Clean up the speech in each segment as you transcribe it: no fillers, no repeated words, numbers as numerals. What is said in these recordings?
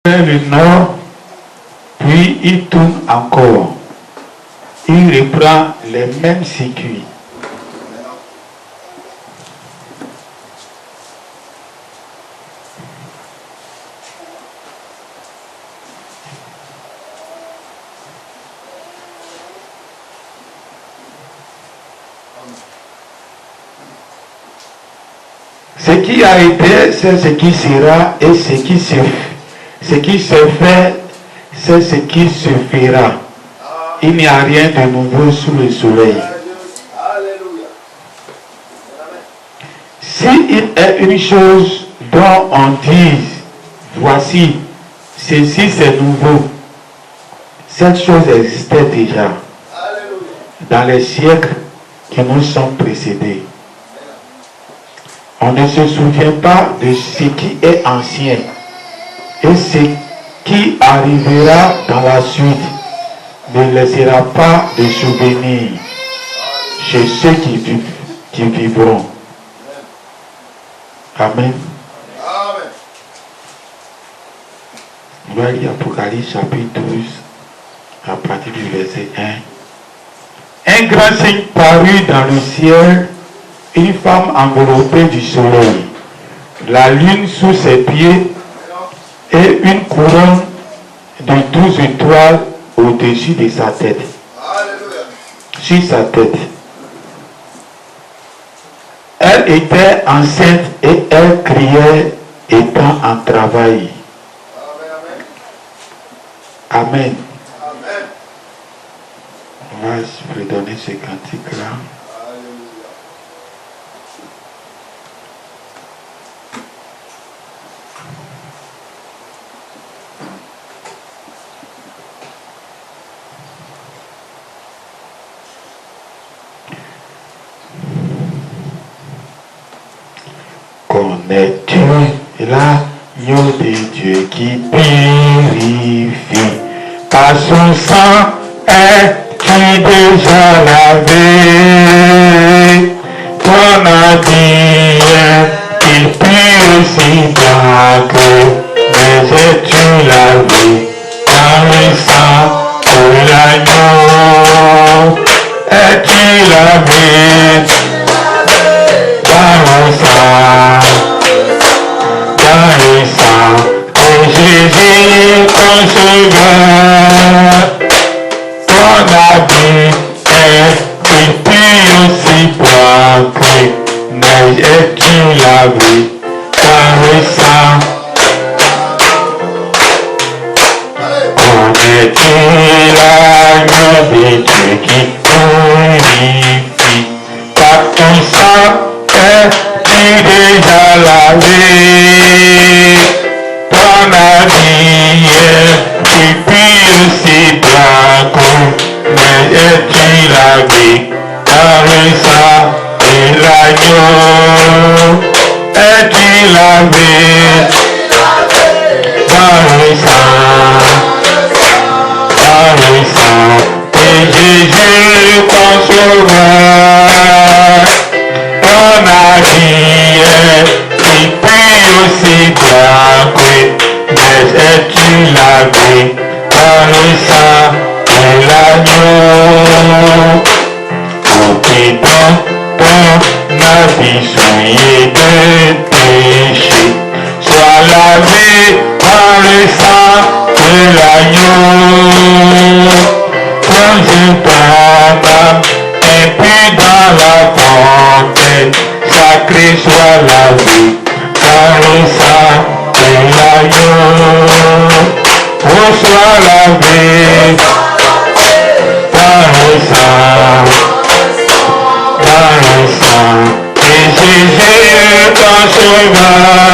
le nord, puis il tourne encore. Il reprend les mêmes circuits. Ce qui a été, c'est ce qui sera, et ce qui se fait, c'est ce qui se fera. Il n'y a rien de nouveau sous le soleil. S'il est une chose dont on dise, voici, ceci c'est nouveau, cette chose existait déjà dans les siècles qui nous sont précédés. On ne se souvient pas de ce qui est ancien et ce qui arrivera dans la suite ne laissera pas de souvenirs chez ceux qui vivront. Amen. On va lire Apocalypse chapitre 12 à partir du verset 1. Un grand signe parut dans le ciel, une femme enveloppée du soleil, la lune sous ses pieds et une couronne de 12 étoiles au-dessus de sa tête. Sur sa tête. Elle était enceinte et elle criait étant en travail. Amen. On va se redonner ce cantique-là. Connais-tu l'agneau de Dieu qui purifie? Par son sang es-tu déjà lavé? Ton habit il purifie bien que mais es-tu lavé par le sang de l'agneau? Es-tu lavé par le sang de Jésus ton sauveur? Ton habit est pur aussi blanc que neige, es-tu lavé par le sang? Connais-tu l'agneau de Dieu qui purifie? Par ton sang es-tu déjà lavé? Ton habit est pur aussi blanc que neige, es-tu lavé par le sang de l'agneau? Es-tu lavé par le sang de Jésus ton sauveur? Ton habit est pur aussi blanc que neige, es-tu lavé par le sang de l'agneau? Ôtez donc ton habit souillé de péché, sois lavé par le sang de l'agneau. Plonge ton âme impure dans la fontaine, sacré sois lavé par le sang de l'agneau. Oh, sois lavé par le sang de Jésus ton sauveur.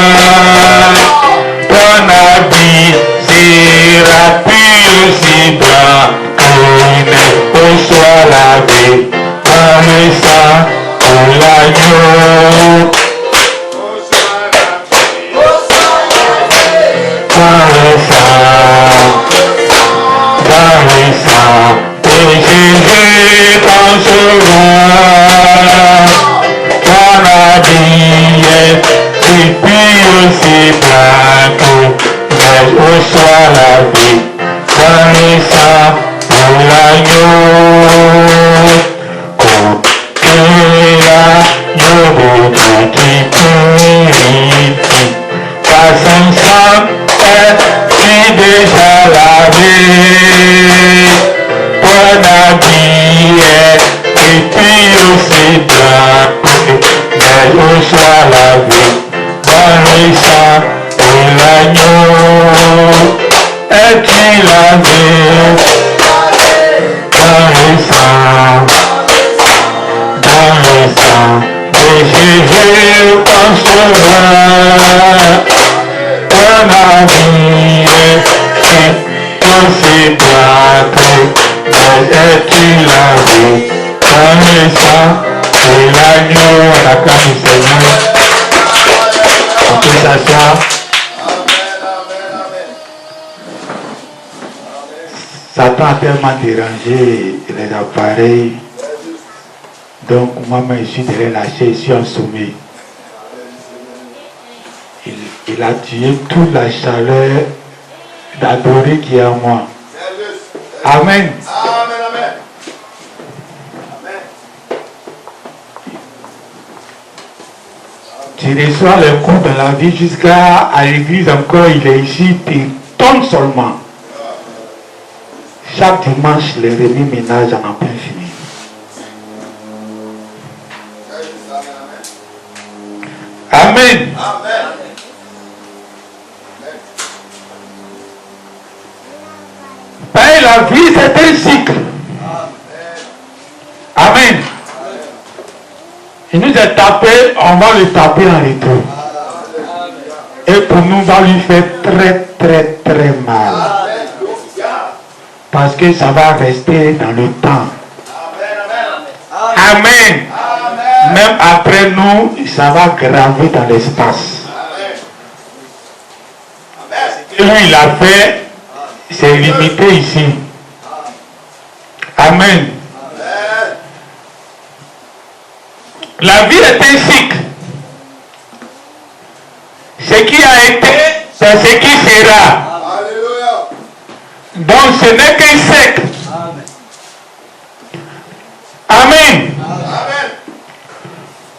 Ton habit sera pur aussi blanc que neige. Oh, sois lavé par le sang de l'agneau. Par le sang de Jésus ton sauveur. Ton habit est pur aussi blanc que neige. Oh, soit lavé dans le sang de l'agneau. Que l'agneau de Dieu qui purifie, par son sang est déjà lavé. Ton habit est et puis aussi blanc, mais on soit lavé dans le sang de l'agneau. Es-tu lavé dans le sang de Jésus ton sauveur? Ton habit est aussi blanc, mais es-tu lavé dans le sang de l'agneau? On acclame le Seigneur. On peut s'asseoir. Satan a tellement dérangé les appareils. Donc moi-même je suis derrière la chaise, je suis en sommeil. Il a tué toute la chaleur d'adorer qui est en moi. Amen. Tu reçois les coups dans la vie jusqu'à l'église encore, il est ici, tu tombes seulement. Chaque dimanche, les remis ménage en peine fini. Amen. Ben, la vie, c'est un cycle. Amen. Il nous a tapé, on va le taper en retour. Et pour nous, on va lui faire très mal. Parce que ça va rester dans le temps. Amen. Même après nous, ça va graver dans l'espace. Lui, il a fait, c'est limité ici. Amen. La vie est un cycle. Ce qui a été, c'est ce qui sera. Donc ce n'est qu'un siècle. Amen.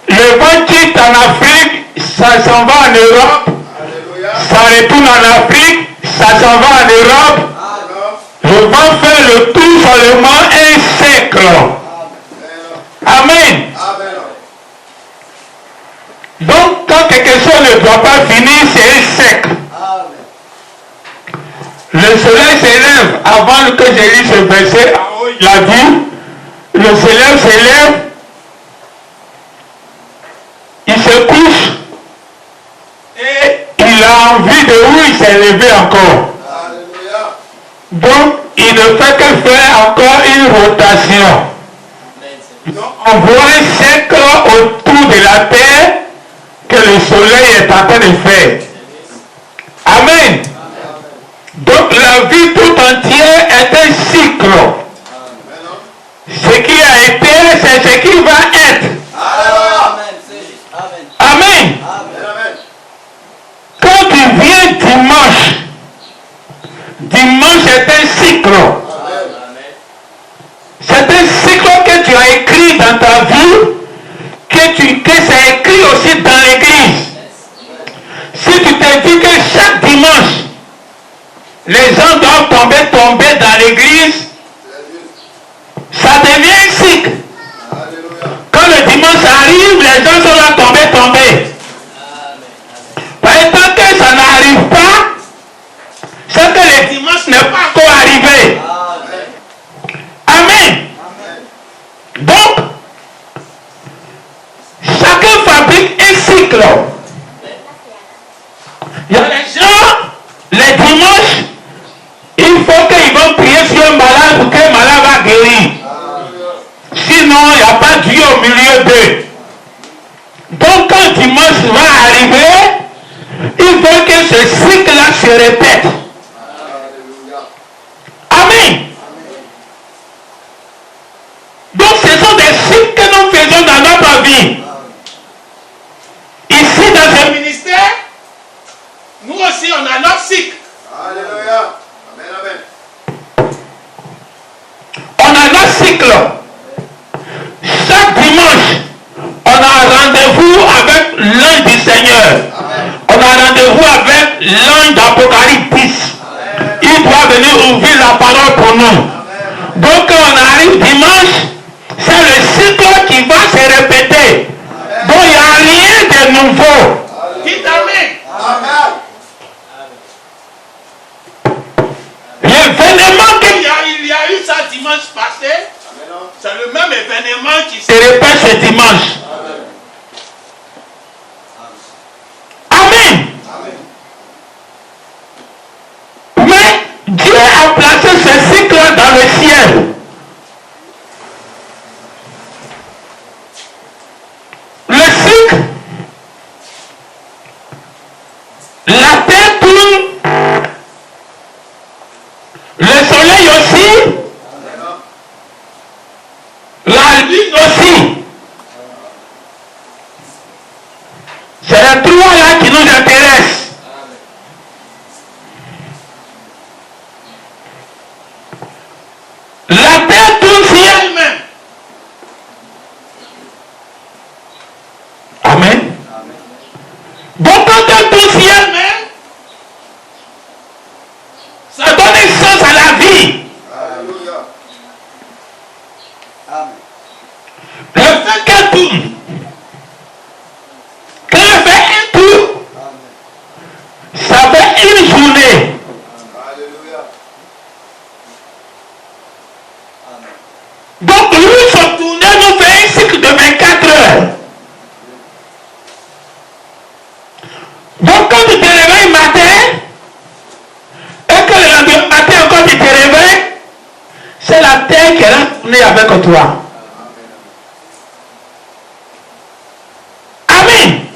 Le vent quitte en Afrique, ça s'en va en Europe. Ça retourne en Afrique, ça s'en va en Europe. Le vent fait le tour seulement un siècle. Amen. Donc quand quelque chose ne doit pas finir, c'est un siècle. Le soleil s'élève avant que je lise ce verset. Il a dit, le soleil s'élève, il se couche et il a envie de où il s'est levé encore. Donc il ne fait que faire encore une rotation. Donc on voit un cercle autour de la terre que le soleil est en train de faire. Amen. Donc la vie tout entière est un cycle. Ce qui a été, c'est ce qui va être. Amen. Quand tu viens dimanche est un cycle. C'est un cycle que tu as écrit dans ta vie, que c'est écrit aussi dans l'église. Si tu te dis que chaque dimanche, les gens doivent tomber dans l'église, ça devient un cycle. Quand le dimanche arrive, les gens sont là tomber. Par tant que ça n'arrive pas, c'est que le dimanche n'est pas encore arrivé. Amen. Donc, chacun fabrique un cycle. Il y a les gens, les dimanches, il faut qu'ils vont prier sur un malade pour que le malade va guérir. Sinon, il n'y a pas Dieu au milieu d'eux. Donc, quand dimanche va arriver, il faut que ce cycle-là se répète. Amen. Donc, ce sont des cycles que nous faisons dans notre vie. Ici, dans ce ministère, nous aussi, on a notre cycle. l'ange d'Apocalypse 10. Il doit venir ouvrir la parole pour nous. Donc quand on arrive dimanche, c'est le cycle qui va se répéter. Donc il n'y a rien de nouveau. Dites amen. L'événement qu'il y a eu ça dimanche passé, c'est le même événement qui se répète ce dimanche. Amen. Mais Dieu a placé ce cycle dans le ciel. Le cycle, la terre tourne, le soleil aussi, la lune aussi. C'est les trois là qui nous intéressent. La terre tourne sur elle-même. Amen. Donc quand elle tourne sur elle-même, ça donne un sens à la vie. Le fait qu'elle tourne, quand elle fait un tour, ça fait une journée. Donc lui, son tournée nous fait un cycle de 24 heures. Donc quand tu te réveilles matin, et que le lendemain matin encore tu te réveilles, c'est la terre qui est tournée avec toi. Amen.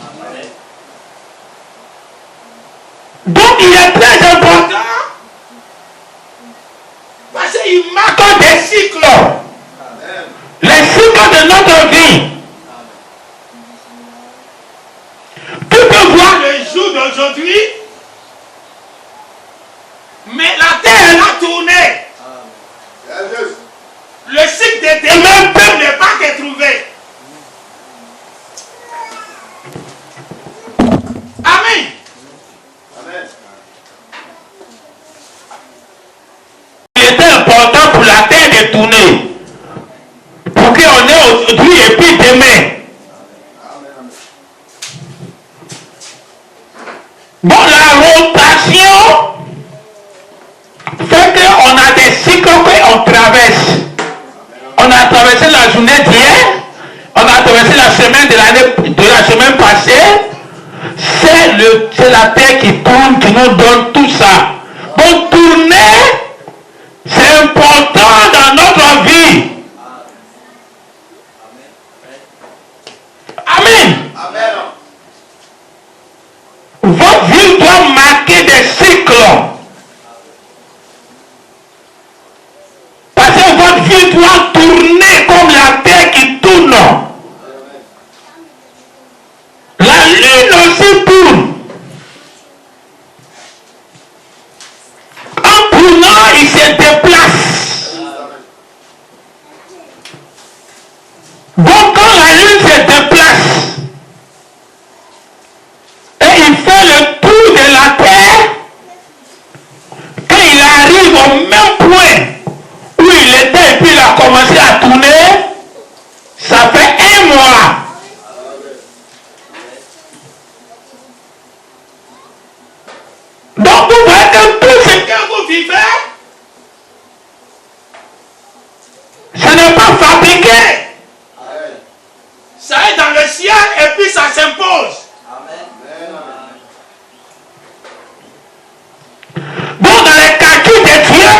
Donc il est très important parce qu'il marque des cycles. Les cycles de notre vie. Tu peux voir le jour d'aujourd'hui, mais la terre elle a tourné. Le cycle de demain peut ne pas te trouver. Amen. Il était important pour la terre de tourner. Pour qu'on ait aujourd'hui et puis demain. Bon, la rotation fait qu'on a des cycles qu'on traverse. On a traversé la journée d'hier, on a traversé la semaine de la semaine passée. C'est la terre qui tourne, qui nous donne tout ça. Bon, tourner, c'est important dans notre vie. Amen. Votre vie doit marquer des cycles. Parce que votre vie doit tourner comme la terre qui tourne. La lune aussi tourne. En tournant, il se déplace. Donc quand la lune se déplace, et il fait le tour de la terre, quand il arrive au même point où il était et puis il a commencé à tourner, ça fait 1 mois. Donc vous voyez que tout ce que vous vivez, ce n'est pas fabriqué. Ça est dans le ciel et puis ça s'impose. Donc dans les calculs de Dieu,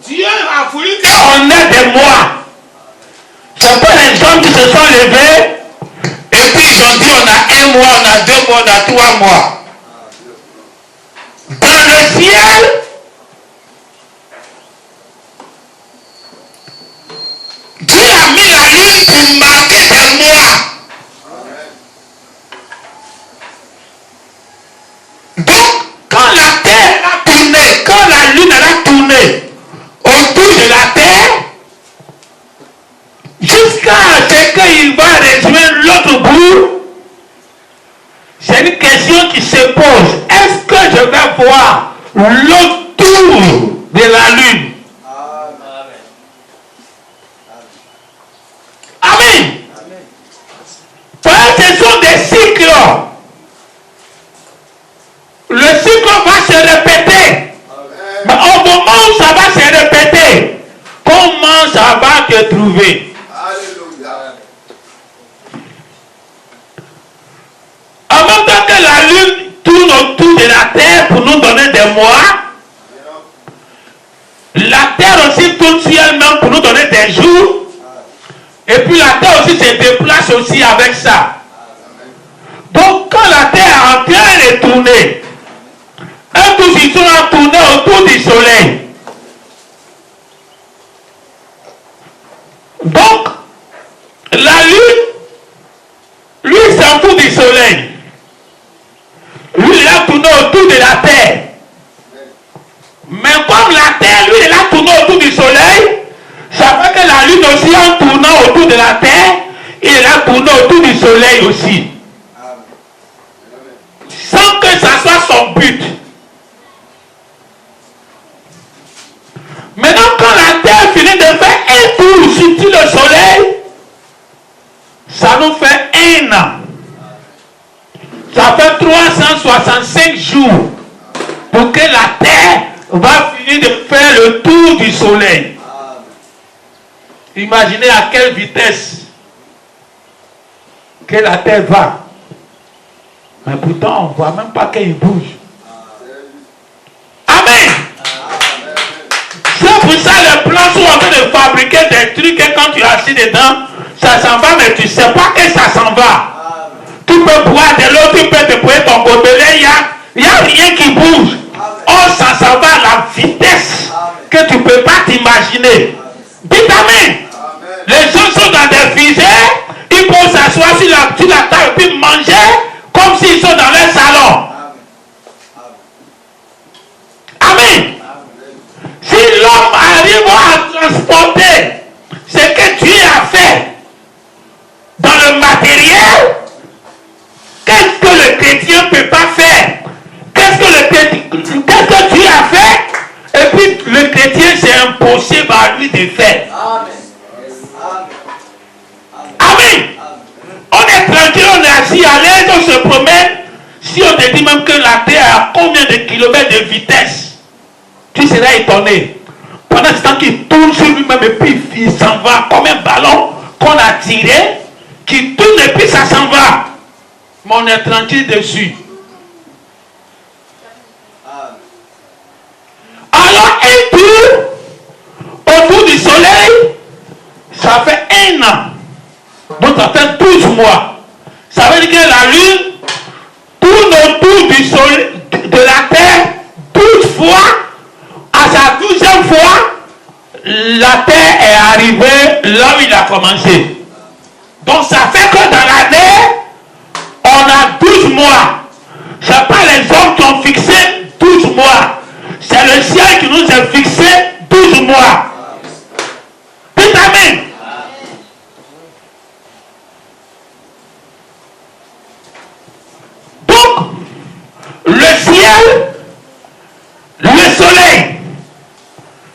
Dieu a voulu qu'on ait des mois. C'est pas les hommes qui se sont levés et puis ils ont dit on a 1 mois, on a 2 mois, on a 3 mois. Dans le ciel, Dieu a mis la lune pour marquer des mois. Donc, quand la terre a tourné, quand la lune a tourné autour de la terre, jusqu'à ce qu'il va rejoindre l'autre bout, c'est une question qui se te poses, est-ce que je vais voir le tour de la lune? Amen. Ce sont des cycles. Le cycle va se répéter. Mais au moment où ça va se répéter, comment ça va te trouver? En même temps que la lune tourne autour de la terre pour nous donner des mois, la terre aussi tourne sur elle-même pour nous donner des jours. Et puis la terre aussi se déplace aussi avec ça. Donc quand la terre est en train de tourner, eux tous ils sont en tournée autour du soleil. Donc la lune, lui s'en fout du soleil. Lui il a tourné autour de la terre. Mais comme la terre, lui il a tourné autour du soleil, ça fait que la lune aussi en tournant autour de la terre, il a tourné autour du soleil aussi. Sans que ça soit son but. Maintenant quand la terre finit de faire un tour sur le soleil, ça nous fait un an. Ça fait 365 jours pour que la terre va finir de faire le tour du soleil. Imaginez à quelle vitesse que la terre va. Mais pourtant, on ne voit même pas qu'il bouge. Amen. C'est pour ça que les plans sont en train de fabriquer des trucs et quand tu es assis dedans, ça s'en va, mais tu ne sais pas que ça s'en va. Tu peux boire de l'eau, tu peux te poser ton gobelet, il n'y a rien qui bouge. Oh, ça s'en va à la vitesse que tu ne peux pas t'imaginer. Dites Amen. Les gens sont dans des fusées, ils peuvent s'asseoir sur la table et puis manger comme s'ils sont dans leur salon. Amen. Si l'homme arrive à transporter ce que Dieu a fait dans le matériel, qu'est-ce que le chrétien ne peut pas faire? Qu'est-ce que Dieu a fait? Et puis le chrétien, c'est impossible à lui de faire. Amen. On est tranquille, on est assis à l'aise, on se promène. Si on te dit même que la terre a combien de kilomètres de vitesse, tu seras étonné. Pendant ce temps qu'il tourne sur lui-même et puis il s'en va comme un ballon qu'on a tiré, qui tourne et puis ça s'en va. Mais on est tranquille dessus. Alors un tour autour du soleil, ça fait un an. Donc ça fait 12 mois. Ça veut dire que la lune tourne autour du soleil, de la terre 12 fois. À sa 12e fois, la terre est arrivée là où il a commencé. Donc ça fait que dans l'année, on a 12 mois. Ce n'est pas les hommes qui ont fixé 12 mois. C'est le ciel qui nous a fixé 12 mois. Dites Amen. Donc, le ciel, le soleil,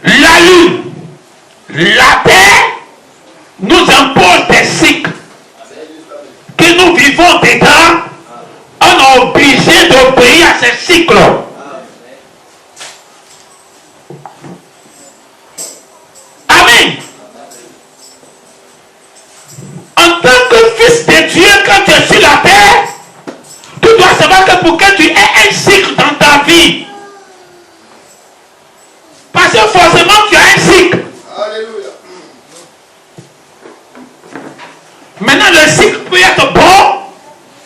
la lune, la terre nous impose des cycles que nous vivons dedans. On est obligé d'obéir à ces cycles. Amen. En tant que fils de Dieu, quand tu es sur la terre, tu dois savoir que pour que tu aies un cycle dans ta vie, parce que forcément tu as un cycle. Alléluia. Maintenant le cycle peut être bon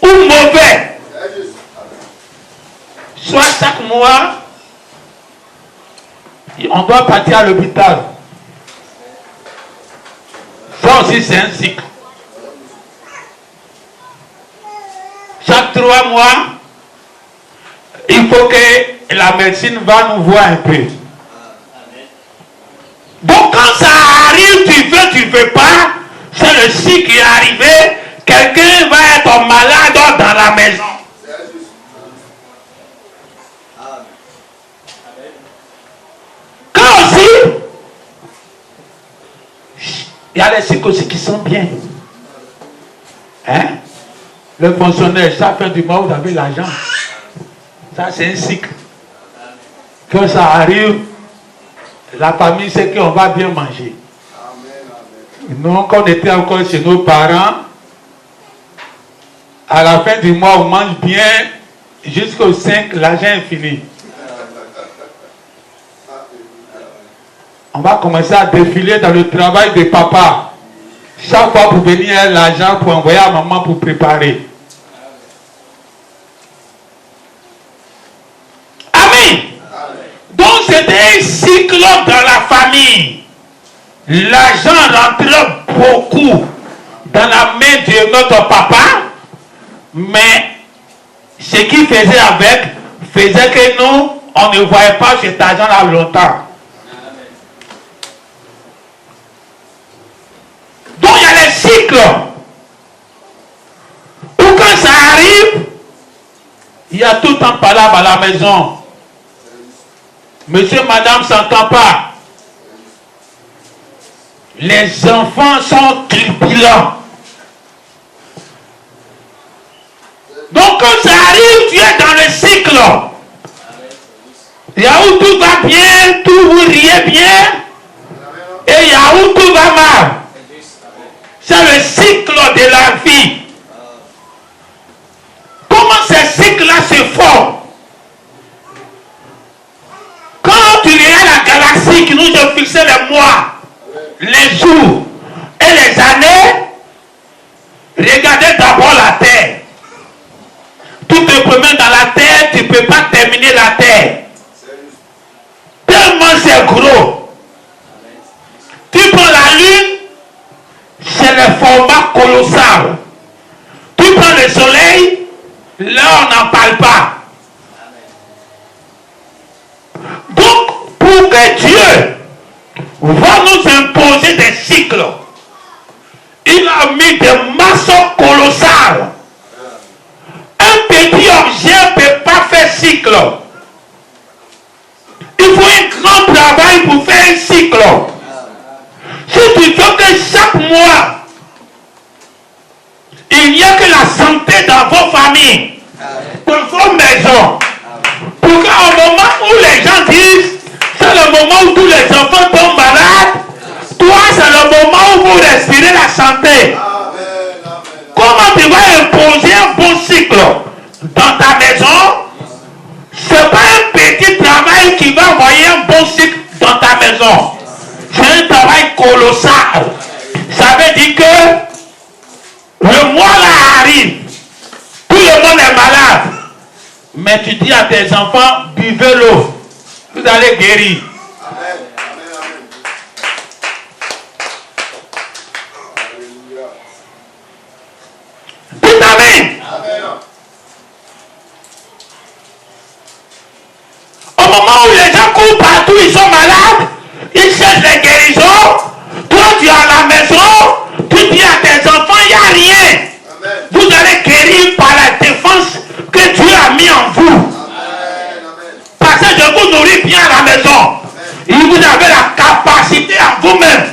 ou mauvais. Soit chaque mois, on doit partir à l'hôpital. Ça aussi c'est un cycle. Chaque 3 mois, il faut que la médecine va nous voir un peu. Donc quand ça arrive, tu veux pas, c'est le cycle qui est arrivé, quelqu'un va être malade dans la maison. Il y a les cycles aussi qui sont bien. Hein? Le fonctionnaire, ça fait du mois, vous avez l'argent. Ça, c'est un cycle. Quand ça arrive, la famille sait qu'on va bien manger. Nous, quand on était encore chez nos parents, à la fin du mois, on mange bien. Jusqu'au 5, l'argent est fini. On va commencer à défiler dans le travail de papa. Chaque fois pour venir l'argent pour envoyer à maman pour préparer. Amen. Donc c'était un cycle dans la famille. L'argent rentrait beaucoup dans la main de notre papa, mais ce qu'il faisait avec faisait que nous, on ne voyait pas cet argent-là longtemps. Donc il y a les cycles où quand ça arrive, il y a tout le temps palabre à la maison. Monsieur, madame s'entend pas. Les enfants sont tripulants. Donc quand ça arrive, tu es dans le cycle. Il y a où tout va bien, tout vous riez bien, et il y a où tout va mal. C'est le cycle de la vie. Comment ces cycles-là se font? Quand tu regardes la galaxie qui nous a fixé les mois, les jours et les années, regardez d'abord la terre. Tu te promènes dans la terre, tu ne peux pas terminer la terre. Tellement c'est gros. Tu prends la lune, c'est le format colossal. Tu prends le soleil, là on n'en parle pas. Donc, pour que Dieu va nous imposer des cycles, il a mis des maçons colossales. Un petit objet ne peut pas faire cycle. Il faut un grand travail pour faire un cycle. Si tu veux que chaque mois, il n'y a que la santé dans vos familles, dans vos maisons, pour qu'au moment où les gens disent, c'est le moment où tous les enfants tombent malades, toi c'est le moment où vous respirez la santé. Comment tu vas imposer un bon cycle dans ta maison? C'est pas un petit travail qui va envoyer un bon cycle dans ta maison. C'est un travail colossal. Ça veut dire que le mois là arrive, tout le monde est malade, mais tu dis à tes enfants, buvez l'eau, vous allez guérir. Dites amen. Au moment où les gens courent partout, ils sont malades, ils cherchent les guérisons. Toi, tu es à la maison, tu dis à tes enfants, il n'y a rien. Amen. Vous allez guérir par la défense que Dieu a mis en vous. Amen. Parce que je vous nourris bien à la maison. Et vous avez la capacité en vous-même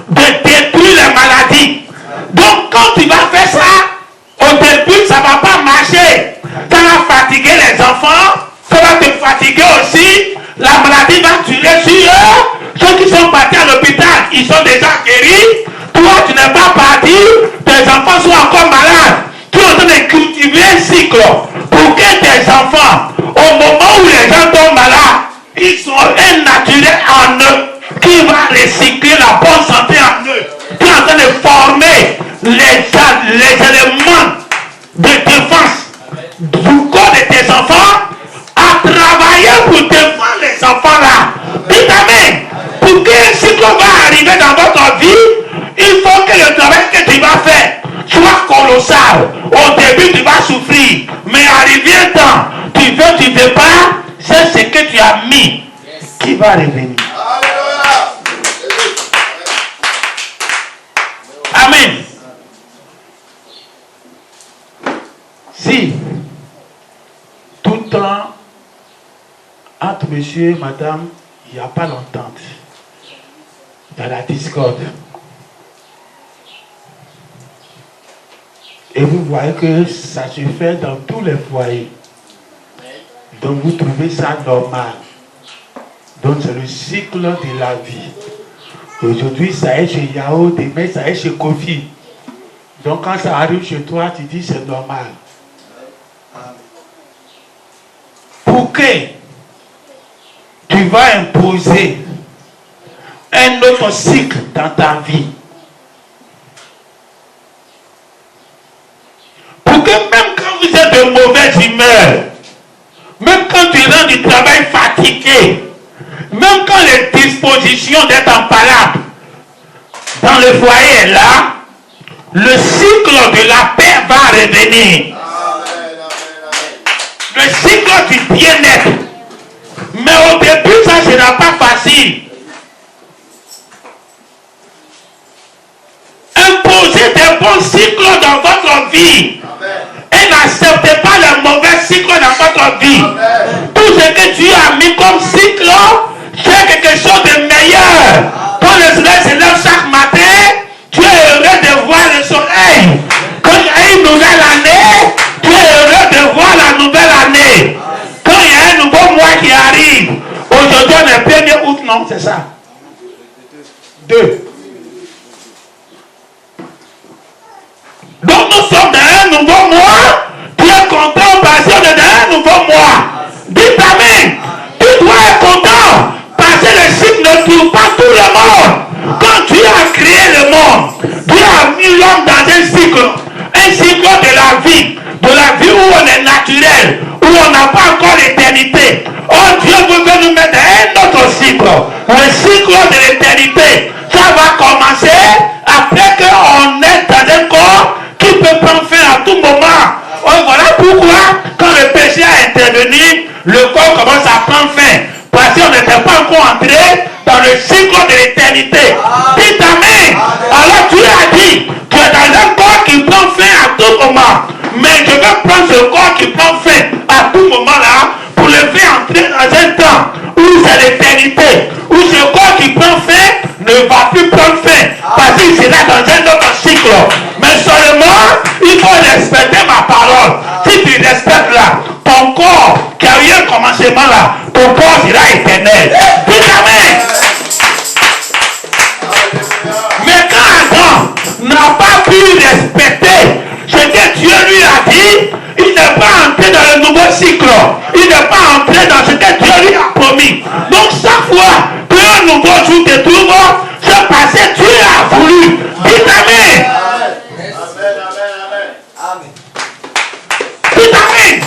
de détruire les maladies. Donc, quand tu vas faire ça, au début, ça ne va pas marcher. Ça va fatiguer les enfants. Ça va te fatiguer aussi. La maladie va tuer sur eux. Ceux qui sont partis à l'hôpital, ils sont déjà guéris. Toi, tu n'es pas parti. Tes enfants sont encore malades. Tu es en train de cultiver un cycle pour que tes enfants, au moment où les gens tombent malades, ils ont un naturel en eux qui va recycler la bonne santé en eux. Tu es en train de former les éléments de défense du corps de tes enfants à travailler pour défendre les enfants là. Dites amen. Pour qu'un cycle va arriver dans votre vie, il faut que le travail que tu vas faire soit colossal. Au début, tu vas souffrir. Mais arrivé un temps, tu veux pas, c'est ce que tu as mis qui va revenir. Amen. Si tout le temps entre monsieur et madame, il n'y a pas l'entente, dans la discorde, Et vous voyez que ça se fait dans tous les foyers. Donc vous trouvez ça normal. Donc c'est le cycle de la vie. Aujourd'hui ça est chez Yao, demain ça est chez Kofi. Donc quand ça arrive chez toi, tu dis c'est normal. Pour que tu vas imposer un autre cycle dans ta vie. Pour que même quand vous êtes de mauvaise humeur, même quand tu rentres du travail fatigué, même quand les dispositions d'être en palabre dans le foyer est là, le cycle de la paix va revenir. Le cycle du bien-être. Mais au début, ça ne sera pas facile. Imposez des bons cycles dans votre vie. Et n'acceptez pas les mauvais cycles dans votre vie. Tout ce que tu as mis comme cycle, c'est quelque chose de meilleur. Quand le soleil se lève chaque matin, tu es heureux de voir le soleil. Quand il y a une nouvelle année, tu es heureux de voir la nouvelle année. Quand il y a un nouveau mois qui arrive, aujourd'hui on est 1er août, non, c'est ça. 2. Donc nous sommes dans un nouveau mois. Tu es content parce qu'on est dans un nouveau mois. Dites amen. Tu dois être content parce que le cycle ne tourne pas tout le monde. Quand tu as créé le monde, tu as mis l'homme dans un cycle de la vie où on est naturel, où on n'a pas encore l'éternité. Oh Dieu veut nous mettre dans un autre cycle, le cycle de l'éternité. Ça va commencer après qu'on est dans un corps qui peut prendre fin à tout moment. Oh, voilà pourquoi, quand le péché a intervenu, le corps commence à prendre fin. Parce qu'on n'était pas encore entré dans le cycle de l'éternité. Dites amen. Alors tu as dit, tu es dans un corps qui prend fin à tout moment. Mais je vais prendre ce corps qui prend fin à tout moment là, pour le faire entrer dans un temps où c'est l'éternité. Où ce corps qui prend fin ne va plus prendre fin. Parce qu'il sera dans un autre cycle. Mais seulement, il faut respecter ma parole. Si tu respectes là, ton corps qui a eu un commencement là, ton corps sera éternel. Dites amen. Mais quand Adam n'a pas pu respecter ce que Dieu lui a dit, il n'est pas entré dans le nouveau cycle. Il n'est pas entré dans ce que Dieu lui a promis. Donc chaque fois qu'un nouveau jour te trouve, c'est parce que Dieu a voulu. Dites amen. Dites amen.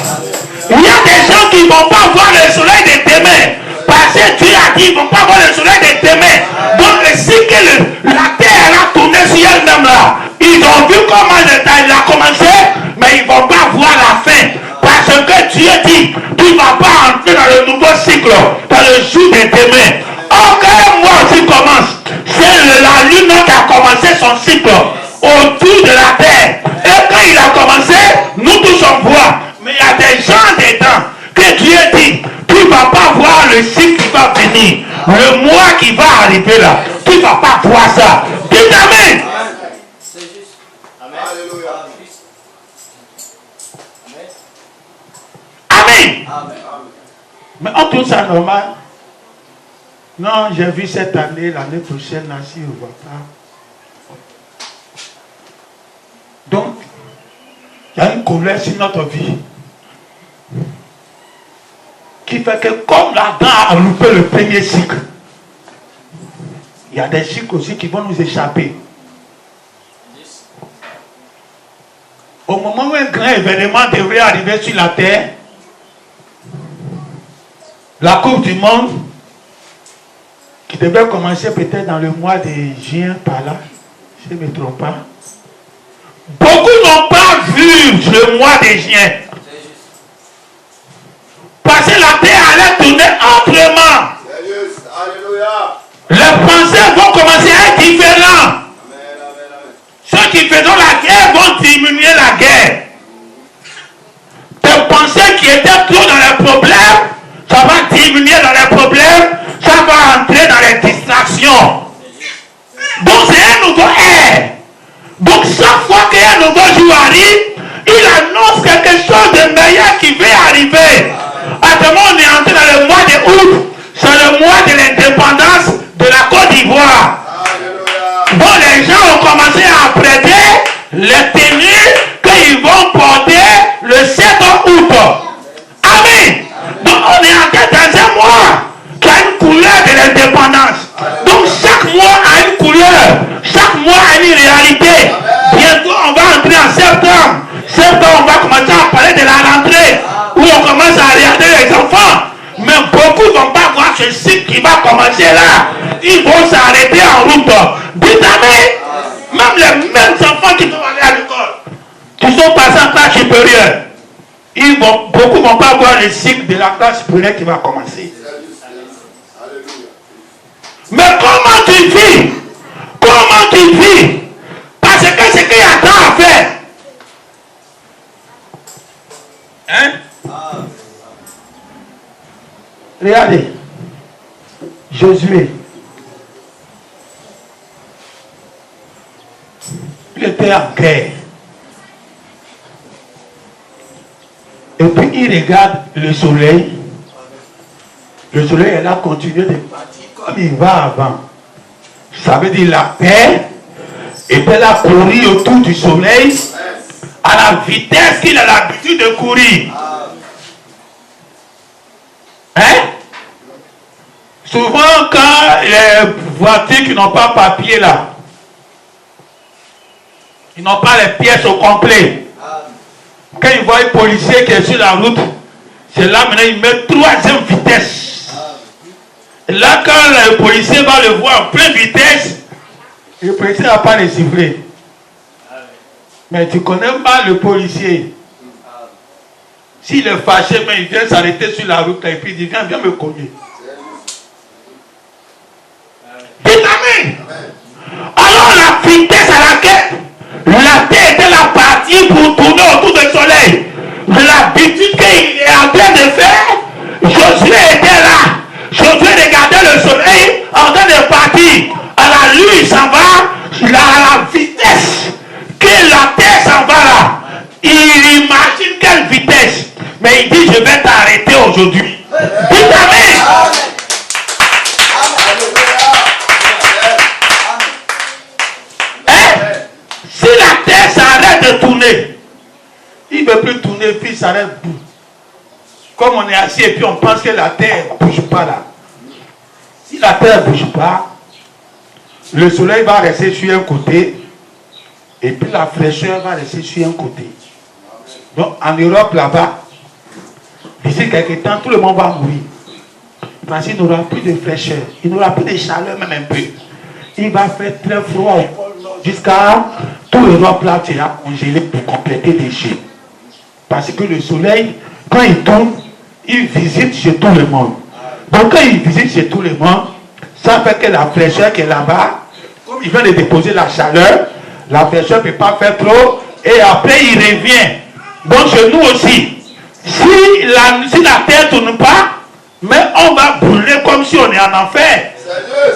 Il y a des gens qui ne vont pas voir le soleil de demain. Parce que Dieu a dit qu'ils ne vont pas voir le soleil de demain. Donc le cycle, la terre a tourné sur elle-même là. Ils ont vu comment il a commencé, mais ils ne vont pas voir la fin. Parce que Dieu dit, tu ne vas pas entrer dans le nouveau cycle, dans le jour de demain. Ok, moi aussi commence. C'est la lune qui a commencé son cycle autour de la terre. Et quand il a commencé, nous tous on voit. Mais il y a des gens dedans que Dieu dit, tu ne vas pas voir le cycle qui va venir. Le mois qui va arriver là, tu ne vas pas voir ça. Dites amen. Amen. Mais on trouve ça normal. Non, j'ai vu cette année, l'année prochaine, là, si on ne voit pas. Donc, il y a une colère sur notre vie qui fait que comme l'Adam a loupé le premier cycle, il y a des cycles aussi qui vont nous échapper. Au moment où un grand événement devrait arriver sur la terre, la Coupe du Monde, qui devait commencer peut-être dans le mois de juin par là, je ne me trompe pas. Beaucoup n'ont pas vu le mois de juin. Parce que la terre allait tourner autrement. Les pensées vont commencer à être différents. Ceux qui faisaient la guerre vont diminuer la guerre. Tes pensées qui étaient trop dans les problèmes, ça va diminuer dans les problèmes, ça va entrer dans les distractions. Donc c'est un nouveau air. Donc chaque fois qu'un nouveau jour arrive, Il annonce quelque chose de meilleur qui va arriver. Actuellement, on est entré dans le mois d'août. C'est le mois de l'indépendance de la Côte d'Ivoire. Bon, les gens ont commencé à prêter les tenues qu'ils vont porter le 7 août. Amen. Donc, on est entré dans un mois qui a une couleur de l'indépendance. Donc, chaque mois a une couleur. Chaque mois a une réalité. Bientôt, on va entrer en septembre. Septembre, on va commencer à parler de la rentrée. Où on commence à regarder les enfants. Mais beaucoup ne vont pas voir ce cycle qui va commencer là. Ils vont s'arrêter en route. Dites amen. Même les mêmes enfants qui vont aller à l'école, qui sont passés en classe supérieure, beaucoup ne vont pas voir le cycle de la classe supérieure qui va commencer. Mais comment tu vis? Comment tu vis? Parce que ce qu'il y a tant à faire. Hein? Regardez. Josué. Il était en guerre. Et puis il regarde le soleil. Le soleil, elle a continué de partir comme il va avant. Ça veut dire la paix. Et elle a couru autour du soleil à la vitesse qu'il a l'habitude de courir. Hein? Souvent, quand les voitures qui n'ont pas papier là, ils n'ont pas les pièces au complet. Quand ils voient un policier qui est sur la route, c'est là maintenant ils mettent 3e vitesse. Et là, quand le policier va le voir en pleine vitesse, le policier n'a pas les siffler. Mais tu connais pas le policier. S'il est fâché, mais il vient s'arrêter sur la route et puis il dit viens me cogner. Dites amen. Alors la vitesse à laquelle la terre était la partie pour tourner autour du soleil, l'habitude qu'il est en train de faire, Josué était là. Josué regardait le soleil en train de partir. Alors lui il s'en va à la vitesse que la terre s'en va là. Il imagine quelle vitesse. Mais il dit je vais t'arrêter aujourd'hui. Dites amen. Si la terre s'arrête de tourner, il ne veut plus tourner, puis il s'arrête. Comme on est assis et puis on pense que la terre ne bouge pas là. Si la terre ne bouge pas, le soleil va rester sur un côté et puis la fraîcheur va rester sur un côté. Donc en Europe là-bas, d'ici quelques temps, tout le monde va mourir. Parce qu'il n'aura plus de fraîcheur, il n'aura plus de chaleur même un peu. Il va faire très froid jusqu'à tout l'Europe là sera congelé pour compléter des déchets. Parce que le soleil, quand il tombe, il visite chez tout le monde. Donc quand il visite chez tout le monde, ça fait que la fraîcheur qui est là-bas, comme il vient de déposer la chaleur, la fraîcheur ne peut pas faire trop, et après il revient. Donc chez nous aussi, si la terre ne tourne pas, mais on va brûler comme si on est en enfer.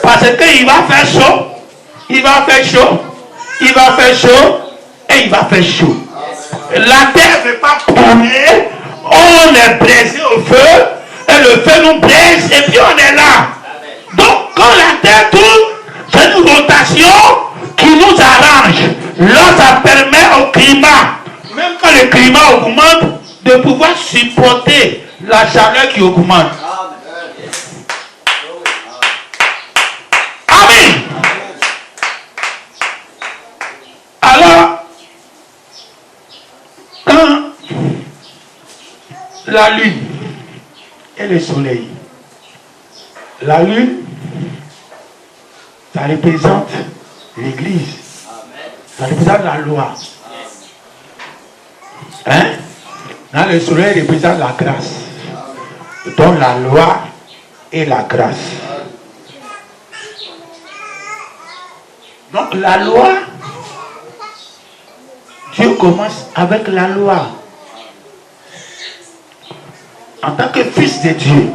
Parce qu'il va faire chaud, il va faire chaud, il va faire chaud, et il va faire chaud. La terre ne veut pas tourner, on est braisé au feu, et le feu nous braise, et puis on est là. Donc quand la terre tourne, c'est une rotation qui nous arrange. Là, ça permet au climat, même quand le climat augmente, de pouvoir supporter la chaleur qui augmente. Amen. Alors, quand la lune et le soleil, la lune, ça représente l'église, ça représente la loi. Hein? Dans le soleil représente la grâce. Donc la loi et la grâce. Donc la loi, Dieu commence avec la loi. En tant que fils de Dieu,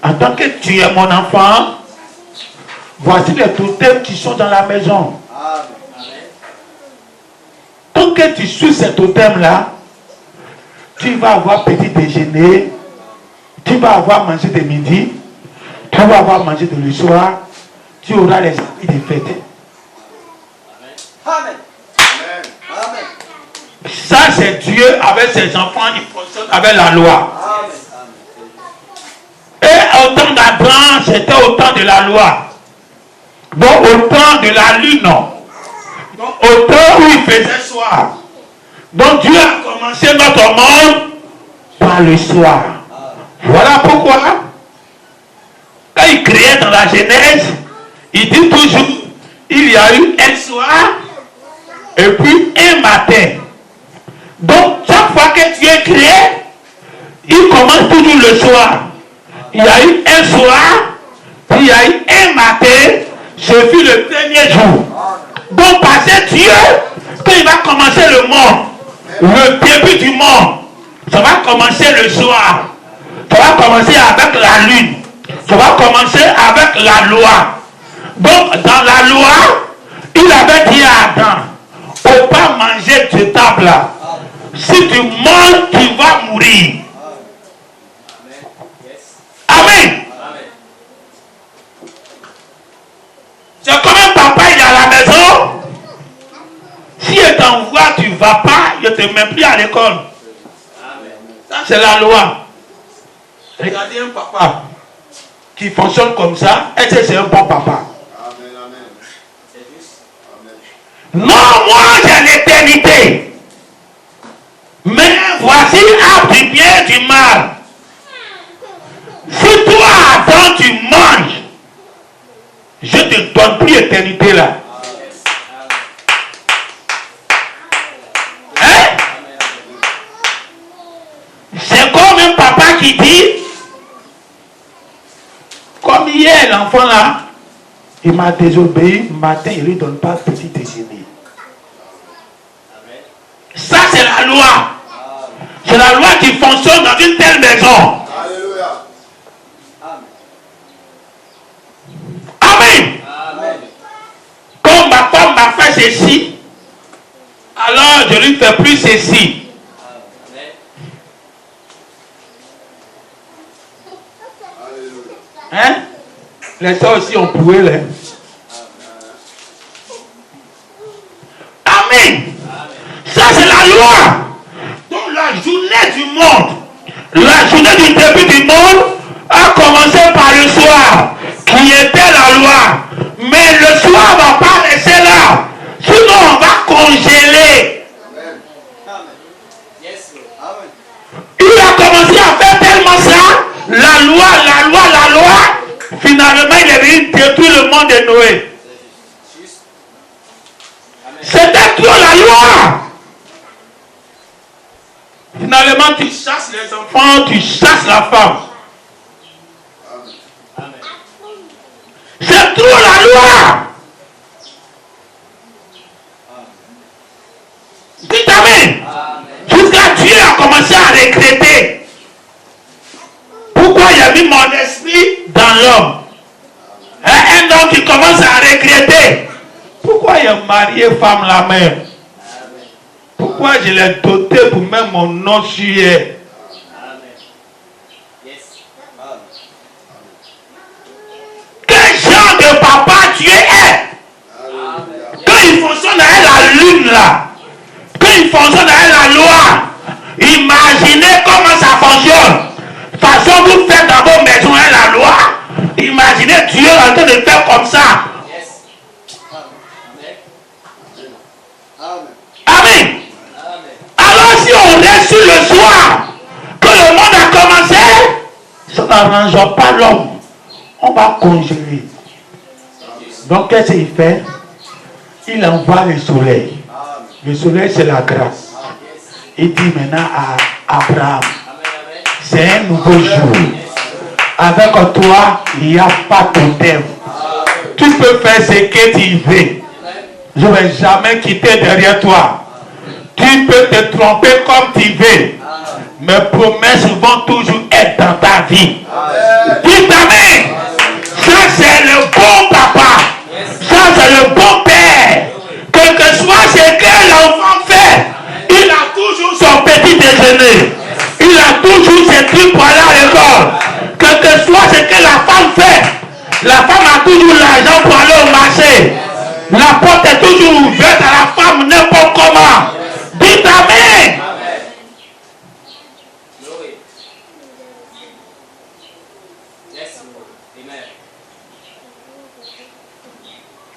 en tant que tu es mon enfant, voici les totems qui sont dans la maison. Donc tant que tu suis cet totem-là, tu vas avoir petit déjeuner, tu vas avoir mangé de midi, tu vas avoir mangé de le soir, tu auras les amis de fête. Amen. Amen. Ça, c'est Dieu avec ses enfants, il fonctionne avec la loi. Et au temps d'Abraham, c'était au temps de la loi. Donc au temps de la lune, donc au temps où il faisait soir. Donc Dieu a commencé notre monde par le soir. Voilà pourquoi, quand il créait dans la Genèse, il dit toujours, il y a eu un soir et puis un matin. Donc chaque fois que Dieu est créé, il commence toujours le soir. Il y a eu un soir, puis il y a eu un matin, ce fut le premier jour. Donc parce que Dieu, quand il va commencer le monde, le début du monde, ça va commencer le soir. Ça va commencer avec la lune. Ça va commencer avec la loi. Donc dans la loi, il avait dit à Adam, il ne faut pas manger de cette table-là. Si tu manges, tu vas mourir. Amen. C'est comme un papa, il est à la maison. Si il t'envoie, tu ne vas pas, il ne te met plus à l'école. Ça, c'est la loi. Regardez un papa qui fonctionne comme ça, est-ce que c'est un bon papa? Non, moi j'ai l'éternité. Mais voici arbre du bien et du mal. Si toi, Adam, tu manges, je ne te donne plus l'éternité là. Hein? C'est comme un papa qui dit, comme hier, l'enfant là, il m'a désobéi, matin, il ne lui donne pas petit déjeuner. Ça, c'est la loi. C'est la loi qui fonctionne dans une telle maison. Amen. Comme ma femme m'a fait ceci, alors je lui fais plus ceci. Hein? Les soeurs aussi ont prouvé là. Amen. Ça c'est la loi. Donc la journée du monde, la journée du début du monde a commencé par le soir, qui était la loi. Mais le soir ne va pas rester là. Sinon on va congeler. Il a commencé à faire tellement ça, la loi. Finalement il est venu détruire le monde de Noé. C'était trop la loi. Finalement, tu chasses les enfants, tu chasses la femme. C'est trop la loi. Dites amen. Jusqu'à Dieu a commencé à regretter. Pourquoi il a mis mon esprit dans l'homme? Un homme qui commence à regretter. Pourquoi il a marié femme la même? Pourquoi je l'ai doté pour mettre mon nom sur elle? Quel genre de papa tu es? Quand il fonctionne avec la lune là, quand il fonctionne avec la loi, imaginez comment ça fonctionne. De toute façon, vous faites dans vos maisons avec la loi. Imaginez Dieu en train de faire comme ça. Amen. Alors si on reste sur le soir, que le monde a commencé, ça n'arrange pas l'homme. On va congeler. Donc qu'est-ce qu'il fait? Il envoie le soleil. Le soleil c'est la grâce. Il dit maintenant à Abraham, c'est un nouveau jour. Avec toi, il n'y a pas de thème. Tu peux faire ce que tu veux. Je ne vais jamais quitter derrière toi. Tu peux te tromper comme tu veux. Mes promesses vont toujours être dans ta vie. Dites amen. Ça c'est le bon papa. Ça c'est le bon père. Quel que soit ce que l'enfant fait, entraîné. Il a toujours ses trucs pour aller à l'école. Quel que soit ce que la femme fait, la femme a toujours l'argent pour aller au marché. La porte est toujours ouverte à la femme n'importe comment. Dites Amen.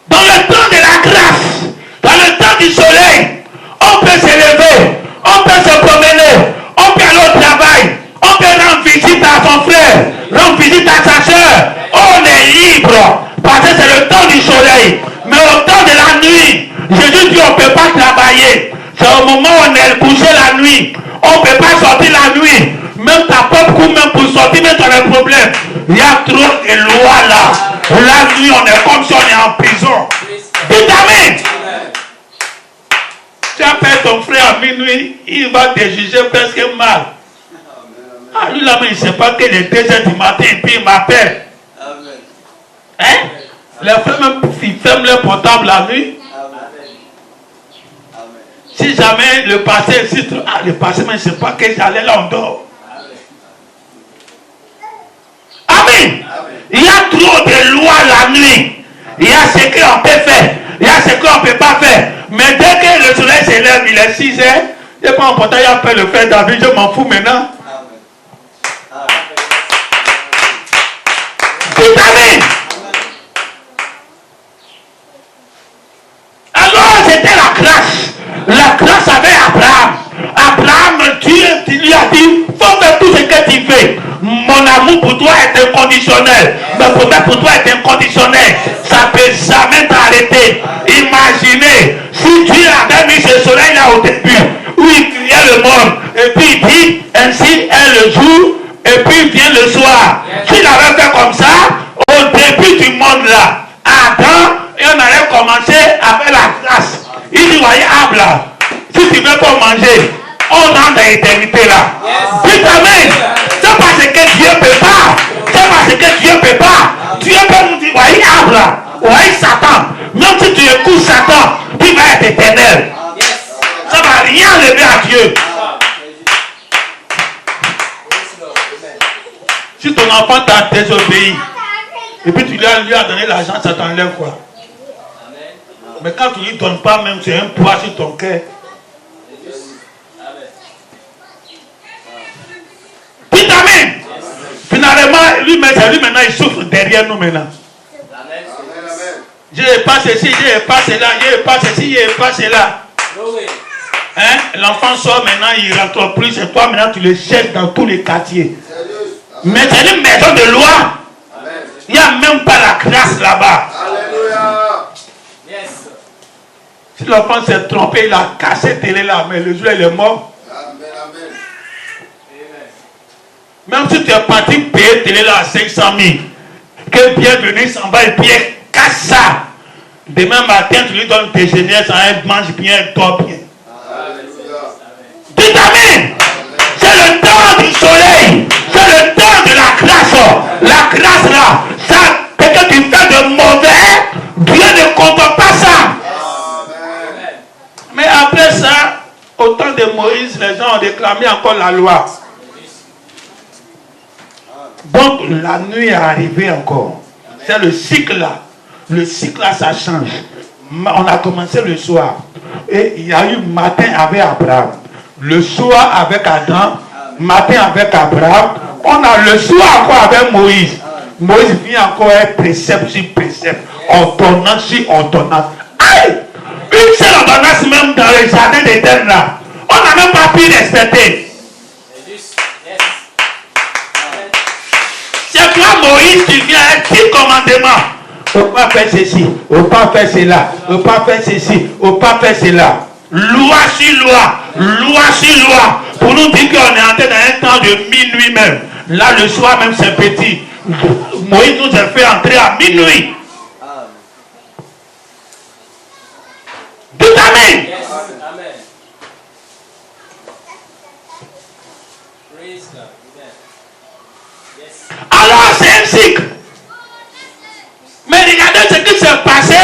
Dans le temps de la grâce, dans le temps du soleil, on peut se lever, on peut se promener, on peut aller au travail, on peut rendre visite à son frère, rendre visite à sa soeur. On est libre parce que c'est le temps du soleil. Mais au temps de la nuit, Jésus dit on ne peut pas travailler. C'est au moment où on est couché la nuit. On ne peut pas sortir la nuit. Même ta propre coup, même pour sortir, même tu as un problème. Il y a trop de lois là. La nuit, on est comme si on est en prison. Dites Amen. Tu appelles ton frère à minuit, il va te juger presque mal. Ah, lui là, mais il ne sait pas qu'il est 2h du matin et puis il m'appelle. Hein? Les frères même ils ferment leur portable la nuit. Si jamais le passé, le passé, mais je ne sais pas que j'allais là, on dort. Amen. Il y a trop de lois la nuit. Il y a ce qu'on peut faire. Il y a ce qu'on ne peut pas faire. Mais dès que le soleil se lève, il est 6 heures. Il n'est pas important, il a fait le frère David, je m'en fous maintenant. Dites Amen. Alors c'était la grâce. La grâce avec Abraham. Abraham, Dieu lui a dit, faut faire tout ce que tu fais. Mon amour pour toi est inconditionnel. Mais pour toi est inconditionnel. Ça ne peut jamais t'arrêter. Imaginez, si Dieu avait mis ce soleil là au début, où il criait le monde, et puis il dit, ainsi est le jour, et puis vient le soir. S'il avait fait comme ça, au début du monde là, Adam, et on allait commencer avec la grâce. Il dit, voyez, Abraham, si tu ne veux pas manger, on rentre dans l'éternité là. Dites Amen. C'est parce que Dieu ne peut pas. C'est parce que Dieu ne peut pas. Dieu peut nous dire, voyez Abraham, voyez Satan. Même si tu écoutes Satan, tu vas être éternel. Ça ne va rien lever à Dieu. Si ton enfant t'a désobéi, et puis tu lui as donné l'argent, ça t'enlève quoi? Mais quand tu ne lui donnes pas, même c'est un poids sur ton cœur. Dites Amen. Finalement, lui maintenant, il souffre derrière nous maintenant. Je n'ai pas ceci, je n'ai pas cela, je n'ai pas ceci, je n'ai pas cela. Hein? L'enfant sort maintenant, il ne rentre plus chez toi, maintenant tu le cherches dans tous les quartiers. Mais c'est une maison de loi. Il n'y a même pas la grâce là-bas. Si l'enfant s'est trompé, il a cassé télé là, mais le jour il est mort. Même si tu es parti payer télé là à 500 000, que bienvenue s'en va et puis casse ça. Demain matin, tu lui donnes tes génies, ça mange bien, dort bien. Dites Amen. C'est le temps du soleil. C'est le temps de la grâce. La grâce là, ça, c'est que tu fais de mauvais, Dieu ne compte pas ça. Mais après ça, au temps de Moïse, les gens ont réclamé encore la loi. Donc la nuit est arrivée encore. C'est le cycle là. Le cycle là, ça change. On a commencé le soir. Et il y a eu matin avec Abraham. Le soir avec Adam. Matin avec Abraham. On a le soir encore avec Moïse. Moïse vient encore être précepte sur précepte. Ordonnance sur ordonnance. Aïe! Une seule ordonnance même dans le jardin d'Éden là. On n'a même pas pu respecter. C'est toi Moïse qui vient avec 10 commandements. On ne peut pas faire ceci, on ne peut pas faire cela, on ne peut pas faire ceci, on ne peut pas faire cela. Loi sur loi, loi sur loi. Pour nous dire qu'on est entré dans un temps de minuit même. Là le soir même c'est petit. Moïse nous a fait entrer à minuit. Dites Amen. Yes. Amen. Praise God. Amen. Yes. Alors c'est un cycle. Mais regardez ce qui s'est passé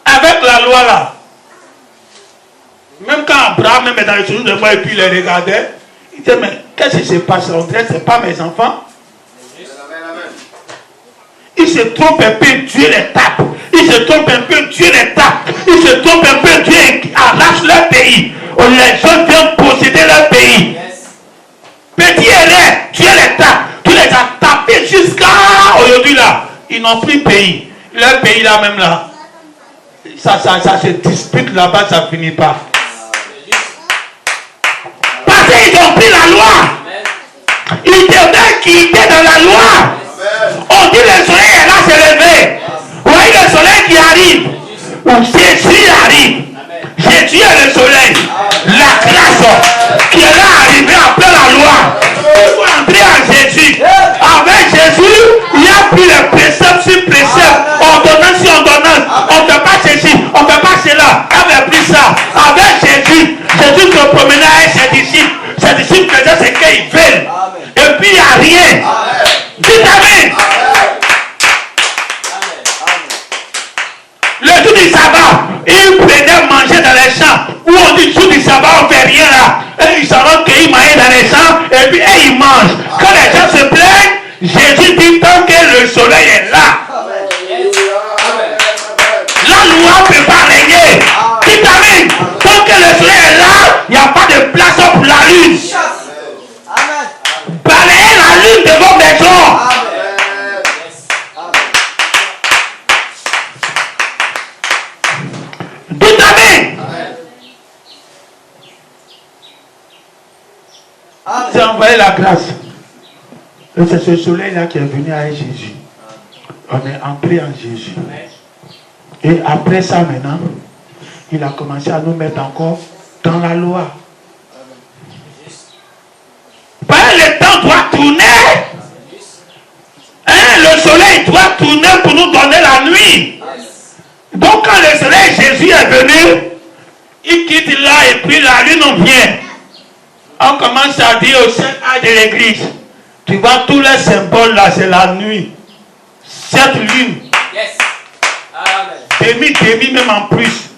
avec la loi là. Même quand Abraham même est dans le souvenir de moi et puis il les regardait, Il dit, mais qu'est-ce qui se passe? On dirait que ce n'est pas mes enfants. Il se trompe un peu, Dieu les tape. Il se trompe un peu, Dieu les tape. Il se trompe un peu, Dieu arrache leur pays. Les gens viennent posséder leur pays. Petit élève, Dieu les tape. Tu les as tapés jusqu'à aujourd'hui là. Ils n'ont plus pays. Leur pays là même là. Ça se dispute là-bas, ça ne finit pas. Parce qu'ils ont pris la loi. Ils devaient quitter dans la loi. On dit le soleil est là, c'est levé. Vous voyez le soleil qui arrive. Jésus arrive. Jésus est le soleil. La grâce qui est là arrivée après la loi. Il faut entrer en Jésus. Avec Jésus, il n'y a plus les préceptes sur préceptes. Ordonnance sur ordonnance. On ne fait pas ceci, on ne fait pas cela. Avec plus ça. Avec Jésus, Jésus se promenait avec ses disciples. Ses disciples faisaient ce qu'ils veulent. Et puis il n'y a rien. Dites amen. Le jour du sabbat, ils prenaient manger dans les champs. Où on dit le jour du sabbat, on ne fait rien là. Et ils s'en vont cueillir manger dans les champs. Et puis ils mangent. Quand les gens se plaignent, Jésus dit tant que le soleil est là. La loi ne peut pas régner. Dites amen. Tant que le soleil est là, il n'y a pas de place pour la lune. Balayez la lune de vos maisons. Dites amen. J'ai envoyé la grâce. Et c'est ce soleil-là qui est venu avec Jésus. On est entré en Jésus. Et après ça maintenant, il a commencé à nous mettre encore dans la loi. Le temps doit tourner. Le soleil doit tourner pour nous donner la nuit. Donc quand le soleil Jésus est venu, il quitte là et puis la lune vient. On commence à dire au Saint-Âge de l'église, tu vois tous les symboles là, c'est la nuit. Cette lune. Yes. Amen. Demi même en plus.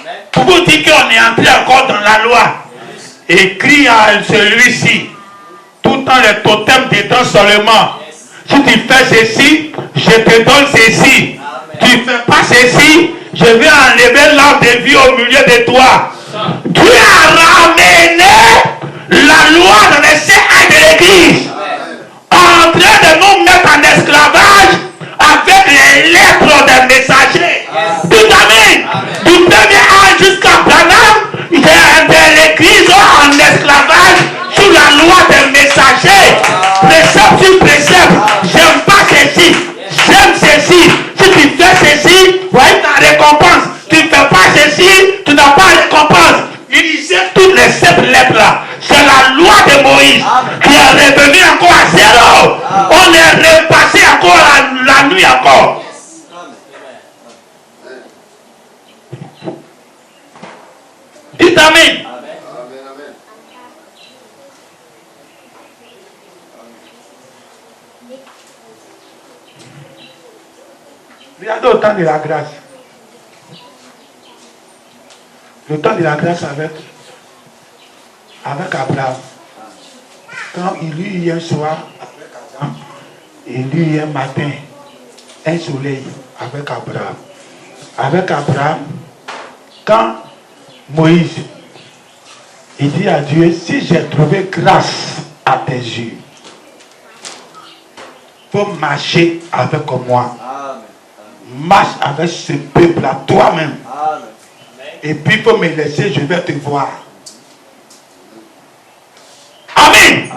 Amen. Pour vous dire qu'on est entré encore dans la loi. Écrit à celui-ci, tout le temps les totems t'étant seulement. Si tu fais ceci, je te donne ceci. Amen. Tu ne fais pas ceci, je vais enlever l'arbre de vie au milieu de toi. Dieu a ramené la loi dans les Saints de l'église. En train de nous mettre en esclavage avec les lettres des messagers. Tout amen. Du premier âge jusqu'à Branham, il y a de l'église en esclavage sous la loi des messagers. Précepte sur précepte. J'aime pas ceci. J'aime ceci. Si tu fais ceci, voyez ta récompense. Tu ne fais pas ceci, tu n'as pas de récompense. Il disait toutes les 7 lettres là. C'est la loi de Moïse qui est revenue encore à zéro. On est repassé encore la nuit encore. Dites amen. Regardez au temps de la grâce. Le temps de la grâce avec Abraham. Quand il eut un soir avec Adam, il eut un matin un soleil avec Abraham. Avec Abraham, quand Moïse, il dit à Dieu, si j'ai trouvé grâce à tes yeux, il faut marcher avec moi. Marche avec ce peuple-là, toi-même. Et puis il faut me laisser, je vais te voir. Amen.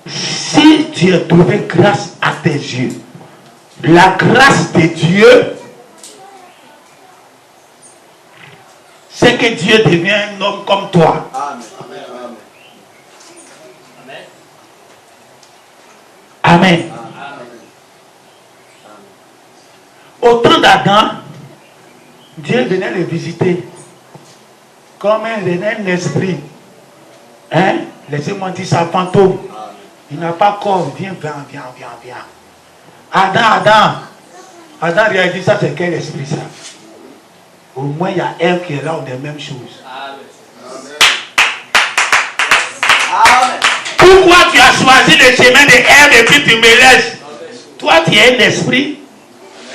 Si tu as trouvé grâce à tes yeux, la grâce de Dieu, c'est que Dieu devient un homme comme toi. Amen. Au temps d'Adam, Dieu venait le visiter comme un esprit. Hein? Laissez-moi dire ça, fantôme. Il n'a pas corps. Viens. Adam réagit ça, c'est quel esprit ça? Au moins, il y a elle qui est là, on est la même chose. Pourquoi tu as choisi le chemin de Ève et puis tu me laisses? Toi, tu es un esprit.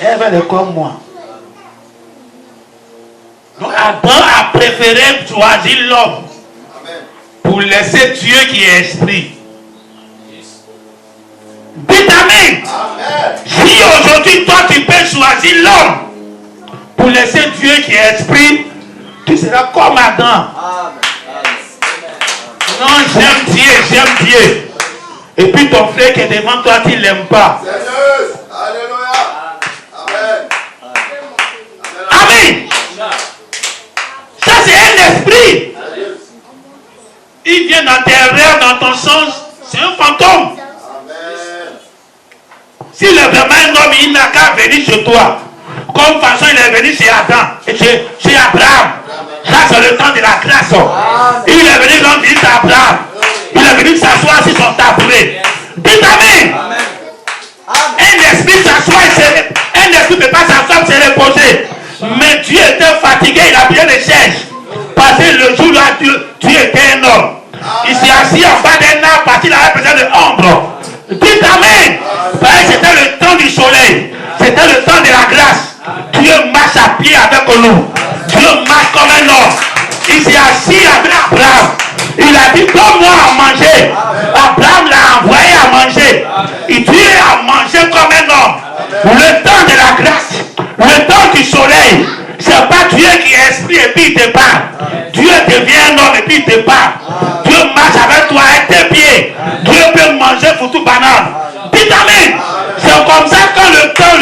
Ève, elle est comme moi. Donc Adam a préféré choisir l'homme pour laisser Dieu qui est esprit. Dites Amen. Si aujourd'hui toi tu peux choisir l'homme pour laisser Dieu qui est esprit, tu seras comme Adam. Non, j'aime Dieu. Et puis ton frère qui est devant toi, tu ne l'aimes pas. Alléluia. Amen. Amen. Ça c'est un esprit. Il vient dans tes rêves, dans ton songe. C'est un fantôme. S'il est vraiment un homme, il n'a qu'à venir chez toi. Comme façon il est venu chez Adam et chez Abraham. Ça c'est le temps de la grâce. Il est venu rendre visite à Abraham. Il est venu s'asseoir sur son tabouret. Dites Amen. Un esprit s'assoit, un esprit ne peut pas s'asseoir, se reposer. Mais Dieu était fatigué, il a besoin de chaise. Parce que le jour là, Dieu était un homme. Il s'est assis en bas d'un arbre parce qu'il avait besoin d'ombre. Dites Amen. Parce que c'était le temps du soleil. C'était le temps de la grâce. Dieu marche à pied avec nous. Dieu marche comme un homme. Il s'est assis avec Abraham. Il a dit, donne-moi à manger. Abraham l'a envoyé à manger. Et Dieu a mangé comme un homme. Le temps de la grâce, le temps du soleil, c'est pas Dieu qui est esprit et puis il te parle. Dieu devient un homme et puis il te parle. Dieu marche avec toi avec tes pieds. Dieu peut manger pour tout banane. Dites Amen. C'est comme ça que le temps,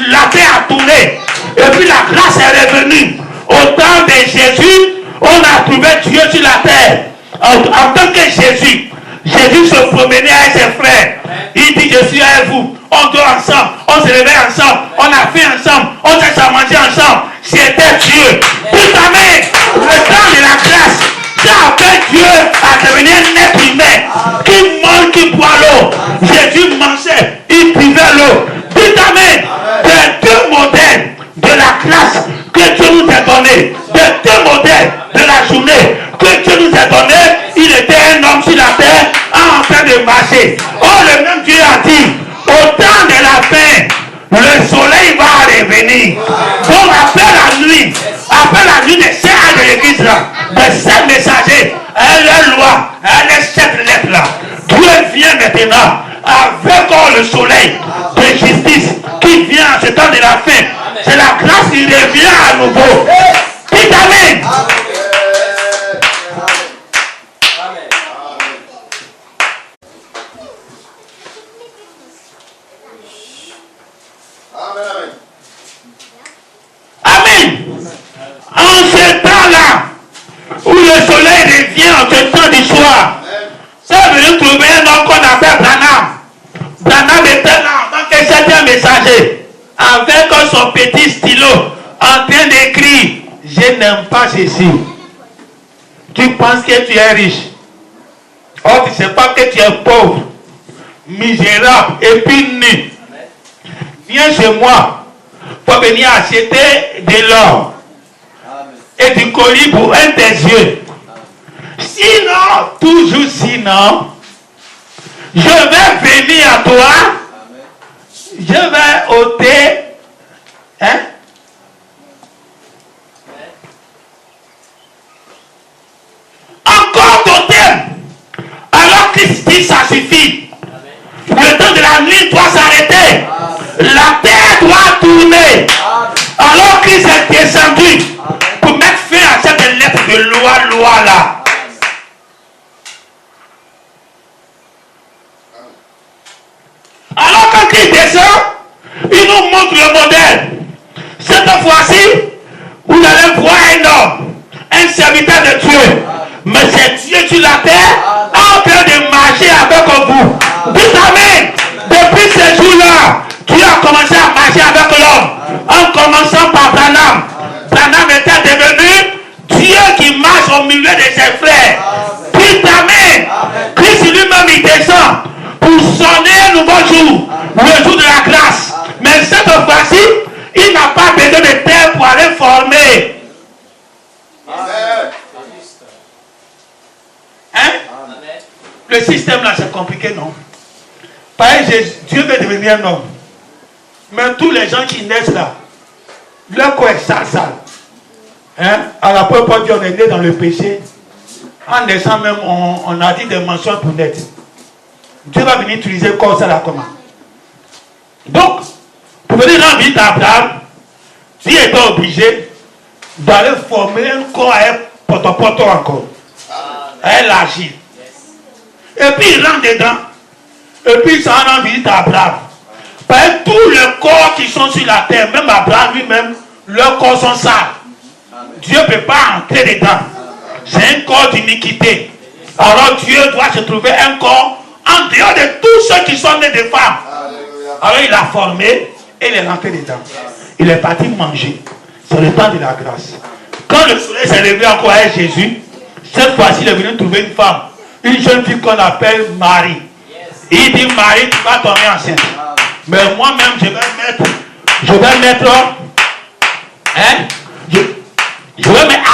la terre a tourné. Et puis la grâce est revenue. Au temps de Jésus, on a trouvé Dieu sur la terre. En tant que Jésus se promenait avec ses frères. Il dit, je suis avec vous. On dort ensemble, on se réveille ensemble, on a fait ensemble, on cherche à manger ensemble. C'était Dieu. Tout Amen. Le temps de la grâce, ça a fait Dieu à devenir un être humain qui mange, qui boit l'eau. Jésus mangeait, il buvait l'eau. Tout Amen. Des deux modèles de la grâce que Dieu nous a donné, des deux modèles de la journée que Dieu nous a donné, il était un homme sur la terre en train de marcher. Oh, le même Dieu a dit, au temps de la fin, le soleil va revenir. Donc après la nuit des saints de l'église là, des saints messagers, leur loi, cette lettre là, Dieu vient maintenant avec le soleil de justice qui vient à ce temps de la fin. C'est la grâce qui revient à nouveau. Dites Amen. Amen. En ce temps-là, où le soleil revient en ce temps du soir, ça veut trouver un homme qu'on appelle Branham. Branham était là en tant que septième messager, avec son petit stylo, en train d'écrire, je n'aime pas ceci. Tu penses que tu es riche. Oh, tu ne sais pas que tu es pauvre, misérable et puis nu. Viens chez moi pour venir acheter de l'or et du colis pour un des yeux. Sinon, toujours sinon, je vais venir à toi, je vais ôter, encore totem. Alors Christ dit ça suffit. Le temps de la nuit doit s'arrêter. La terre doit tourner. Alors Christ est descendu pour mettre fin à cette lettre de loi là. Alors quand Christ descend, il nous montre le modèle. Cette fois-ci, vous allez voir un homme, un serviteur de Dieu. Mais c'est Dieu sur la terre en train de marcher avec vous. Dites Amen. Depuis ce jour-là, Dieu a commencé à marcher avec l'homme. En commençant par Branham. Branham était devenu Dieu qui marche au milieu de ses frères. Dites Amen. Christ lui-même il descend pour sonner un nouveau jour, le jour de la grâce. Mais cette fois-ci, il n'a pas besoin de terre pour aller former. Hein? Le système là, c'est compliqué, non? Pareil, Dieu veut devenir un homme. Mais tous les gens qui naissent là, leur corps est sale. Hein? À la première Dieu, on est né dans le péché. En naissant même, on a dit des mentions pour naître. Dieu va venir utiliser le corps ça là comment? Donc, pour venir rendre visite à Abraham, Dieu était obligé d'aller former un corps à un potopoto encore. À élargir. Et puis il rentre dedans. Et puis il s'en rend visite à Abraham. Parce que tous les corps qui sont sur la terre, même Abraham lui-même, leurs corps sont sales. Dieu ne peut pas entrer dedans. C'est un corps d'iniquité. Alors Dieu doit se trouver un corps en dehors de tous ceux qui sont nés de femmes. Alors il a formé et il est rentré dedans. Il est parti manger. C'est le temps de la grâce. Quand le soleil s'est levé encore avec Jésus, cette fois-ci il est venu trouver une femme. Une jeune fille qu'on appelle Marie. Il dit, Marie, tu vas tomber enceinte. Mais moi-même, je vais mettre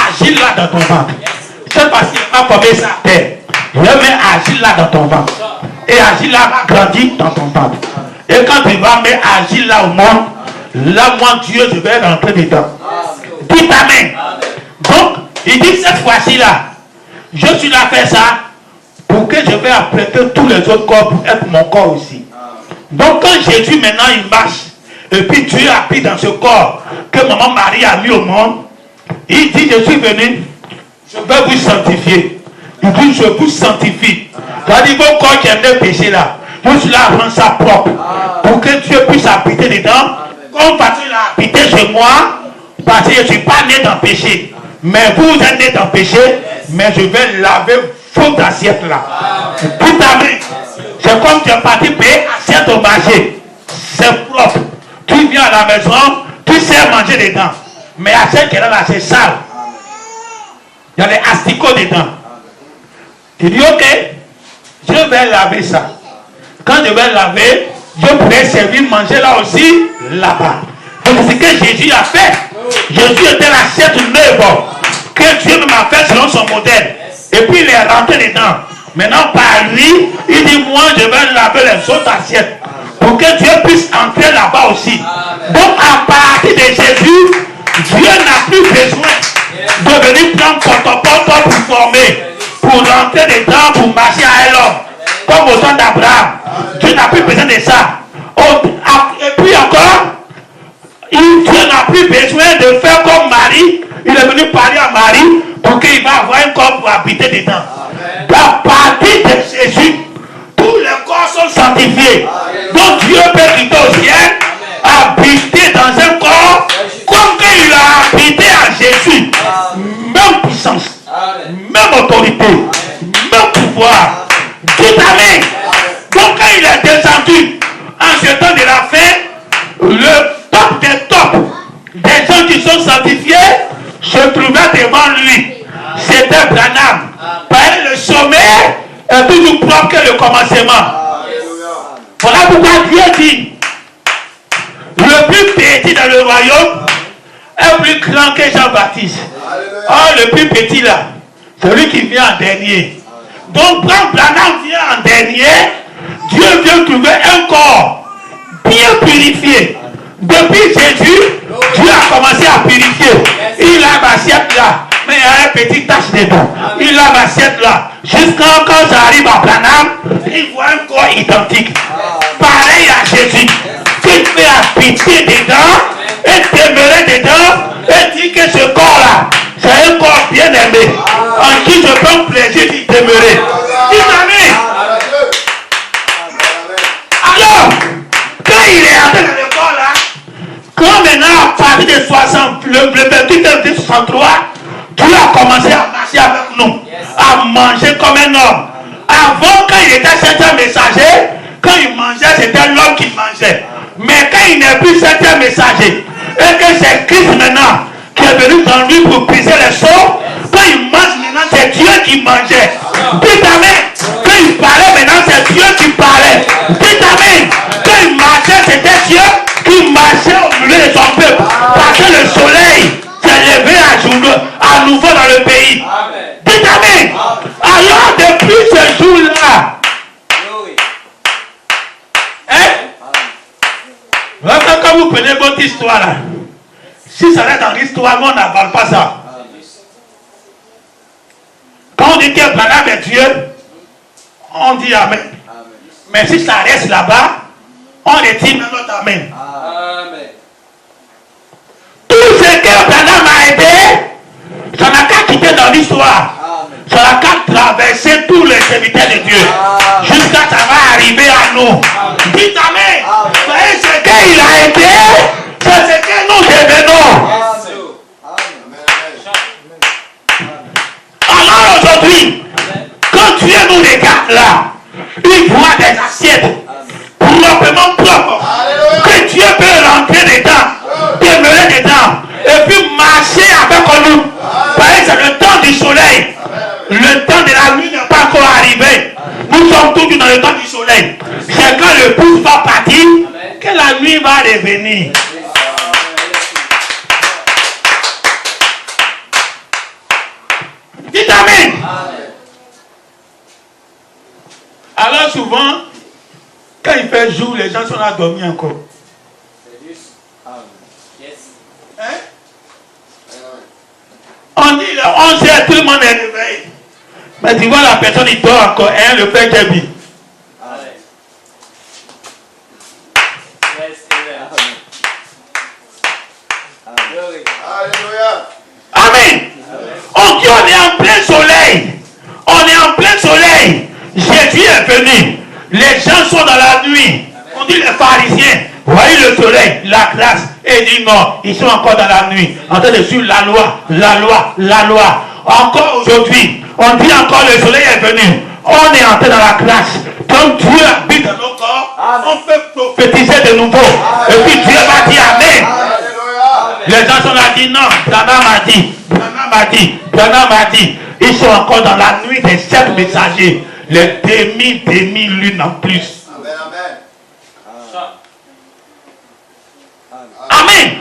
Agile là dans ton ventre. Cette fois-ci, il va former sa terre. Je vais mettre Agile là dans ton ventre. Et Agile là va grandir dans ton ventre. Et quand tu vas mettre Agile là au monde, là, moi, Dieu, je vais rentrer dedans. Dites Amen. Donc, il dit, cette fois-ci là, je suis là à faire ça pour que je vais apprêter tous les autres corps pour être mon corps aussi. Donc quand Jésus maintenant il marche, et puis Dieu a pris dans ce corps que maman Marie a mis au monde, il dit, je suis venu, je vais vous sanctifier. Il dit, je vous sanctifie. C'est-à-dire vos corps qui aiment le péché là, je suis là à rendre ça propre, pour que Dieu puisse habiter dedans, comme parce qu'il a habité chez moi, parce que je ne suis pas né dans le péché. Mais vous êtes né dans le péché, mais je vais laver vos assiettes là. Tout amen. C'est comme tu es parti payer assiette au marché. C'est propre. Tu viens à la maison, tu sais manger dedans. Mais assiette qui est là, c'est sale. Il y a des asticots dedans. Tu dis, ok, je vais laver ça. Quand je vais laver, je pourrais servir manger là aussi, là-bas. Donc c'est ce que Jésus a fait. Jésus était l'assiette neuve que Dieu m'a fait selon son modèle. Et puis il est rentré dedans. Maintenant par lui, il dit, moi je vais laver les autres assiettes. Pour que Dieu puisse entrer là-bas aussi. Donc à partir de Jésus, Dieu n'a plus besoin de venir prendre porte-à-porte pour former. Pour rentrer dedans, pour marcher à l'homme. Comme au temps d'Abraham. Dieu n'a plus besoin de ça. Et puis encore, Dieu n'a plus besoin de faire comme Marie. Il est venu parler à Marie pour qu'il va avoir un corps pour habiter dedans. À partir de Jésus, tous les corps sont sanctifiés. Donc Dieu peut quitter au ciel, habiter dans un corps comme qu'il a habité à Jésus. Même puissance, même autorité, même pouvoir. Dites Amen. Donc quand il est descendu, en ce temps de la fin, le top des tops, des gens qui sont sanctifiés, se trouvait devant lui. C'était Branham. Le sommet est toujours propre que le commencement. Voilà pourquoi Dieu dit, le plus petit dans le royaume est plus grand que Jean-Baptiste. Or le plus petit là, celui qui vient en dernier. Donc quand Branham vient en dernier, Dieu vient trouver un corps bien purifié. Depuis Jésus, Dieu a commencé à purifier. Il a l'assiette là, mais il y a un petit tache dedans. Il a l'assiette là. Jusqu'à quand j'arrive à Branham, il voit un corps identique. Pareil à Jésus. Qu'il fait habiter dedans, et demeurer dedans, et dit que ce corps là, c'est un corps bien aimé, en qui je prends plaisir d'y demeurer. Dis Amen. Alors, quand il est entré dans le corps là, quand maintenant, à partir de 60, le 28 63, Dieu a commencé à marcher avec nous, à manger comme un homme. Avant, quand il était septième messager, quand il mangeait, c'était l'homme qui mangeait. Mais quand il n'est plus septième messager, et que c'est Christ maintenant qui est venu dans lui pour briser les seaux, quand il mange maintenant, c'est Dieu qui mangeait. Dites Amen. Quand il parlait maintenant, c'est Dieu qui parlait. Dites Amen. Quand il marchait, c'était Dieu qui marchait au milieu de son peuple. Parce que le soleil s'est levé à nouveau dans le pays. Dites Amen. Alors depuis ce jour-là, notre histoire là. Si ça reste dans l'histoire, on n'avale pas ça. Quand on dit que Branham est Dieu, on dit Amen. Mais si ça reste là-bas, on retire même notre Amen. Tout ce que Branham a aidé, ça n'a qu'à quitter dans l'histoire. Ça n'a qu'à traverser tous les serviteurs de Dieu. Jusqu'à ça va arriver à nous. Dites Amen. C'est ce qu'il a aidé, c'est ce que nous devenons. Alors aujourd'hui, quand Dieu nous regarde là, il voit des assiettes proprement propres, que Dieu peut rentrer dedans, demeurer dedans, et puis marcher avec nous. Parce que c'est le temps du soleil. Le temps de la nuit n'est pas encore arrivé. Nous sommes tous dans le temps du soleil. C'est quand le pouce va partir que la nuit va revenir. Dites Amen. Alors souvent, quand il fait jour, les gens sont là dormir encore. Hein? On dit, on sait, tout le monde est réveillé. Mais tu vois la personne, il dort encore, et le fait qu'elle vit. Amen. On dit on est en plein soleil. On est en plein soleil. Jésus est venu. Les gens sont dans la nuit. On dit les pharisiens, voyez le soleil, la grâce. Et dit non, ils sont encore dans la nuit. En train de suivre la loi, la loi, la loi. Encore aujourd'hui, on dit encore le soleil est venu. On est entré dans la grâce. Quand Dieu habite dans nos corps, on peut prophétiser de nouveau. Et puis Dieu va dire Amen. Les gens sont là, disent non, Branham a dit, Branham a dit, Branham a dit. Ils sont encore dans la nuit des 7 messagers. Les demi-lunes en plus. Amen.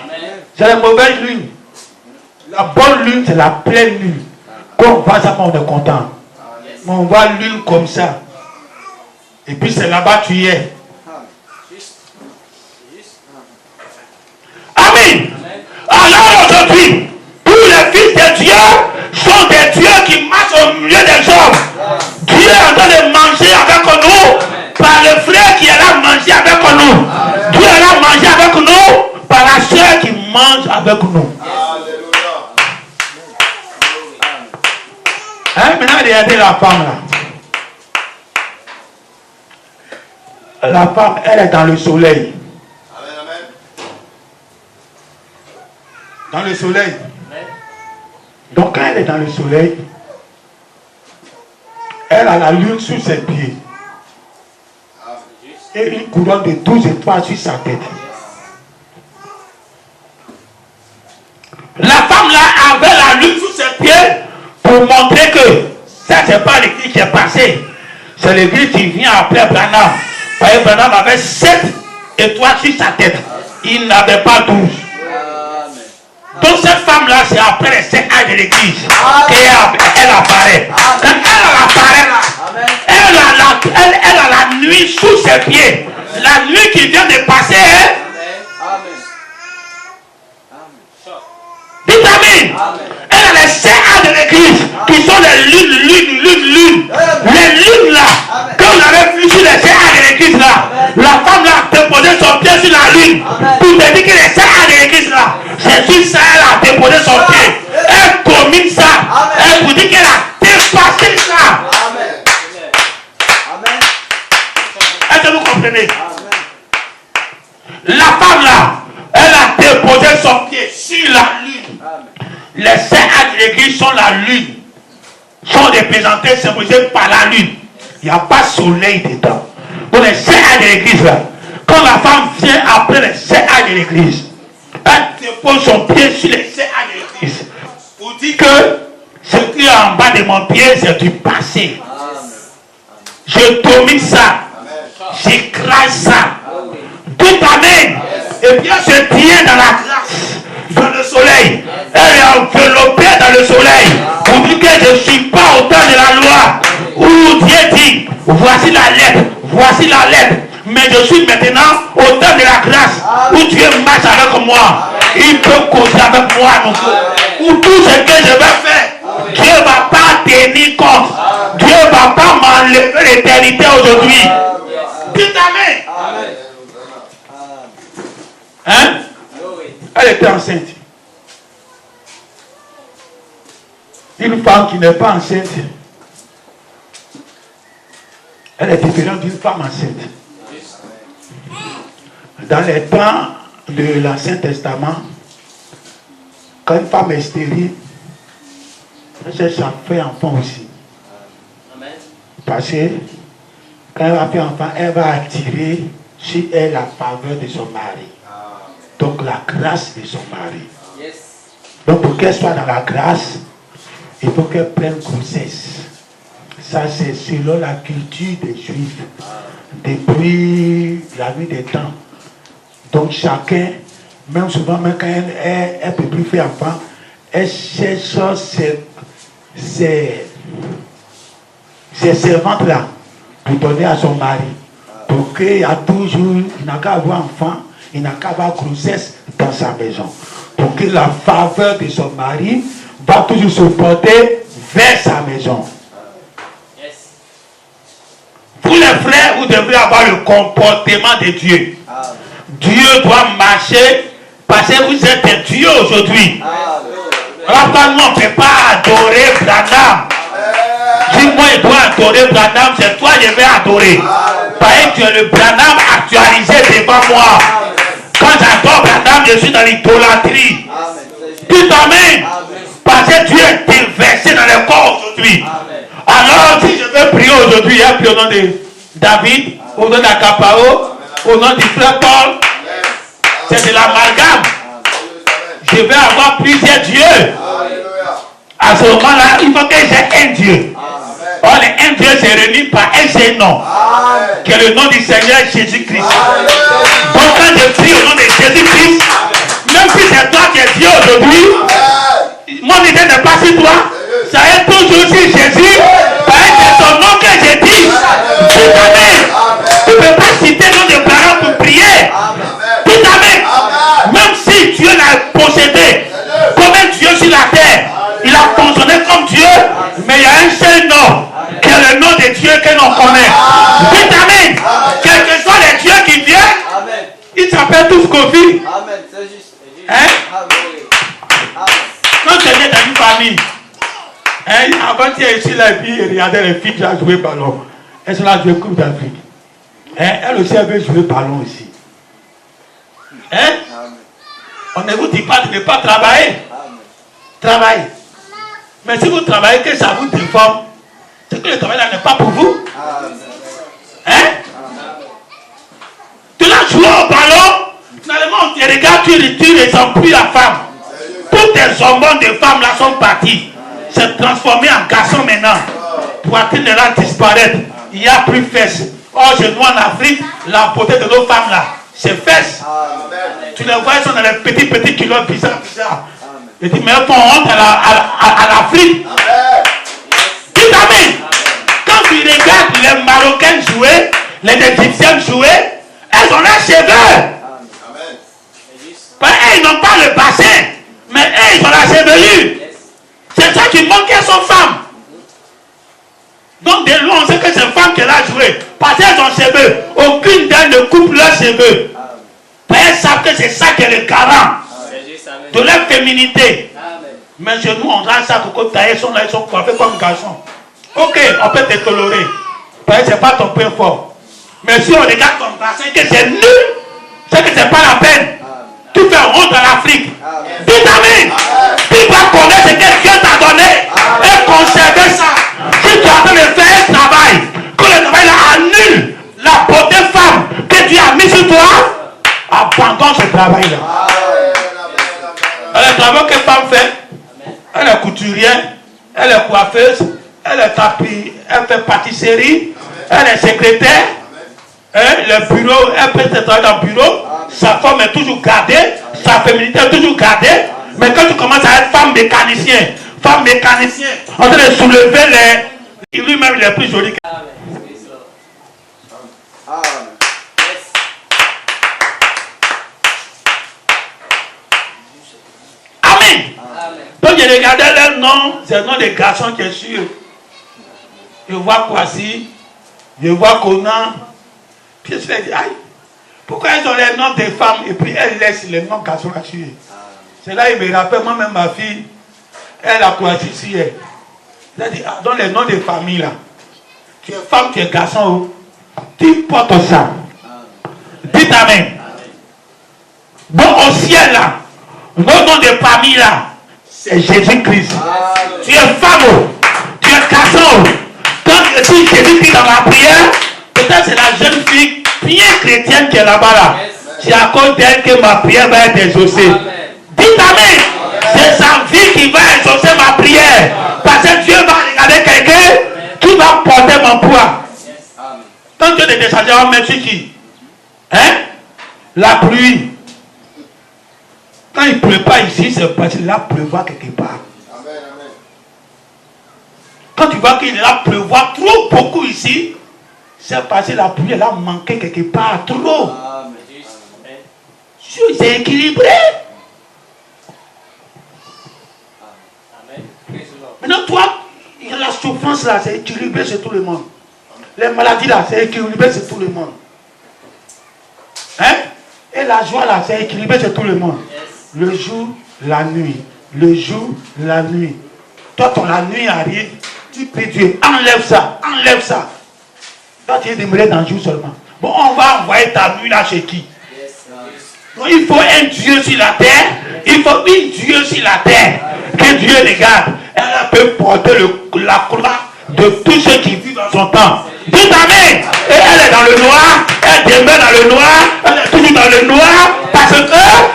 C'est la mauvaise lune. La bonne lune, c'est la pleine lune. Quand on voit ça, on est content. Mais on voit lune comme ça. Et puis c'est là-bas tu es. Amen. Alors aujourd'hui, tous les fils de Dieu sont des dieux qui marchent au milieu des hommes. Dieu est en train de manger avec nous par le frère qui est là manger avec nous. Dieu est là manger avec nous par la soeur qui mange avec nous. Hein, maintenant regardez la femme là. La femme, elle est dans le soleil. Dans le soleil. Donc quand elle est dans le soleil, elle a la lune sur ses pieds. Et une couronne de 12 étoiles sur sa tête. La femme là avait la lune sur ses pieds pour montrer que ça c'est pas l'église qui est passée. C'est l'église qui vient après Branham. Parce que Branham avait 7 étoiles sur sa tête. Il n'avait pas 12. Donc cette femme-là, c'est après les 7 ans de l'église qu'elle apparaît. Quand elle apparaît là, elle a la nuit sous ses pieds. La nuit qui vient de passer. Dites Amen. Elle a les 7 ans de l'église qui sont les lunes. Les lunes là, quand on avait vu sur les 7 ans de l'église là, la femme là a déposé son pied sur la lune pour te dire que les 7 ans de l'église là, c'est sur ça elle a déposé son pied. Elle domine ça. Elle vous dit qu'elle a dépassé ça. Est-ce que vous comprenez? La femme là, elle a déposé son pied sur la lune. Les 7 ans de l'église sont la lune. Sont représentés, symbolisés par la lune. Il n'y a pas de soleil dedans. Donc les 7 ans de l'église là, quand la femme vient après les 7 ans de l'église, elle dépose son pied sur les 7 ans de l'église. Pour dire que ce qui est en bas de mon pied, c'est du passé. Je domine ça. J'écrase ça. Tout Amen. Et bien je tiens dans la grâce, dans le soleil. Elle est enveloppée dans le soleil. Pour dire que je ne suis pas au temps de la loi. Où Dieu dit, voici la lettre, mais mais je suis maintenant au temps de la grâce où Dieu marche avec moi. Il peut causer avec moi. Où tout ce que je vais faire, Dieu ne va pas tenir compte. Dieu ne va pas m'enlever l'éternité aujourd'hui. Dites amen. Hein? Elle était enceinte. Une femme qui n'est pas enceinte, elle est différente d'une femme enceinte. Dans les temps de l'Ancien Testament, quand une femme est stérile, elle cherche à faire enfant aussi. Parce que quand elle va faire enfant, elle va attirer sur elle la faveur de son mari. Donc la grâce de son mari. Donc pour qu'elle soit dans la grâce, il faut qu'elle prenne grossesse. Ça c'est selon la culture des Juifs. Depuis la nuit des temps. Donc chacun, même souvent, même quand elle ne peut plus faire enfant, elle cherche ses servantes là pour donner à son mari. Pour qu'il y a toujours, il n'a qu'à avoir enfant, il n'a qu'à avoir grossesse dans sa maison. Pour que la faveur de son mari va toujours se porter vers sa maison. Vous les frères, vous devrez avoir le comportement de Dieu. Dieu doit marcher parce que vous êtes des dieux aujourd'hui. Alors quand nous on ne peut pas adorer Branham, dis-moi il doit adorer Branham, c'est toi je vais adorer. Parce que tu es le Branham actualisé devant moi. Quand j'adore Branham, je suis dans l'idolâtrie. Dites amen. Parce que Dieu est déversé dans le corps aujourd'hui. Alors si je veux prier aujourd'hui, il y a au nom de David, au nom d'Akapao, au nom du frère Paul, c'est de l'amalgame. Je vais avoir plusieurs dieux. À ce moment-là, il faut que j'ai un Dieu. Or, un Dieu se réunit par un seul nom, qui est le nom du Seigneur Jésus-Christ. Donc, quand je prie au nom de Jésus-Christ, même si c'est toi qui es Dieu aujourd'hui, mon idée n'est pas sur toi, ça est toujours sur Jésus, parce que c'est son nom que j'ai dit. Tout amen. Tu ne peux pas citer le nom de parents pour prier. Tout amen. Même si Dieu l'a possédé comme un Dieu sur la terre, il a fonctionné comme Dieu, mais il y a un seul nom, qui est le nom de Dieu que l'on connaît. Dites amen. Quel que soit les dieux qui viennent, ils s'appellent tous Kofi. Amen, c'est juste. Hein? Quand tu es né dans une famille, hein, avant tu es ici la vie et regardez les filles qui ont joué ballon. Elles sont là à jouer Coupe d'Afrique. Hein? Elles aussi avaient joué ballon aussi. Hein? On ne vous dit pas de ne pas travailler. Travaillez. Mais si vous travaillez, que ça vous déforme, c'est que le travail là n'est pas pour vous. Hein? Tu l'as joué au ballon, finalement on te regarde, tu ne sens plus la femme. Toutes les hormones de femmes là sont parties. C'est transformé en garçon maintenant. Poitrine là disparaître. Il n'y a plus fesses. Or, chez nous en Afrique, la beauté de nos femmes là, c'est fesses. Tu les vois, elles sont dans les petits kilos bizarres. Je dis, mais elles font honte à l'Afrique. Dites amen. Quand tu regardes les Marocains jouer, les Égyptiens jouer, elles ont leurs cheveux. Elles n'ont pas le bassin, mais elles, ils ont la chevelure. C'est ça qui manque, elles sont femmes. Donc, de loin, on sait que c'est femme qui l'a joué. Parce qu'elles ont cheveux. Aucune d'elles ne coupe leurs cheveux. Elles savent que c'est ça qui est le garant de leur féminité. Mais chez nous, on a ça pour que taillés sont là, ils sont coiffés comme garçons. Ok, on peut te colorer. Parce que ce n'est pas ton point fort. Mais si on regarde ton bassin, que c'est nul, c'est que ce n'est pas la peine. Tu fais honte à l'Afrique. Dis amen. Tu dois connaître ce que Dieu t'a donné et conserver ça. Si tu as en train de faire un travail, que le travail là annule la beauté femme que Dieu a mis sur toi, abandonne ce travail là. Le travail que femme fait, elle est couturière, elle est coiffeuse, elle est tapis, elle fait pâtisserie, elle est secrétaire, le bureau, elle peut travailler dans le bureau, sa forme est toujours gardée, sa féminité est toujours gardée, mais quand tu commences à être femme mécanicien, en train de soulever lui-même il est plus joli que... Donc je regardais leur nom, c'est le nom des garçons qui est sûr. Je vois Kwasi, je vois Conan. Puis je me suis dit, aïe, pourquoi ils ont les noms des femmes et puis elles laissent les noms de garçons à tuer. C'est là il me rappelle, moi-même ma fille, elle a Kwasi ici. Elle a dit, ah, dans les noms des familles là, tu es femme, tu es garçon, tu portes ça. Dites amen. Donc au ciel là, le nom des familles là, c'est Jésus-Christ. Tu es femme, tu es garçon. Quand si Jésus-Christ dans la prière, peut-être c'est la jeune fille bien chrétienne qui est là-bas là. C'est à cause d'elle que ma prière va être exaucée. Dites amen. C'est sa vie qui va exaucer ma prière. Parce que Dieu va regarder quelqu'un qui va porter mon poids. Quand Dieu est descendu, on met sur qui? Hein? La pluie. Quand il ne pleut pas ici, c'est parce qu'il a pleuvoir quelque part. Amen, amen. Quand tu vois qu'il a pleuvoir trop beaucoup ici, c'est parce que la pluie elle a manqué quelque part trop. C'est équilibré. Maintenant, toi, la souffrance là, c'est équilibré sur tout le monde. Les maladies là, c'est équilibré sur tout le monde. Hein? Et la joie là, c'est équilibré sur tout le monde. Le jour, la nuit. Le jour, la nuit. Toi, quand la nuit arrive, tu pries Dieu, enlève ça, enlève ça. Toi, tu es demeuré dans le jour seulement. Bon, on va envoyer ta nuit là chez qui? Donc, il faut un Dieu sur la terre. Il faut une Dieu sur la terre. Que Dieu regarde. Elle peut porter la croix de tous ceux qui vivent dans son temps. Dites amen. Et elle est dans le noir. Elle demeure dans le noir. Elle est toujours dans le noir. Parce que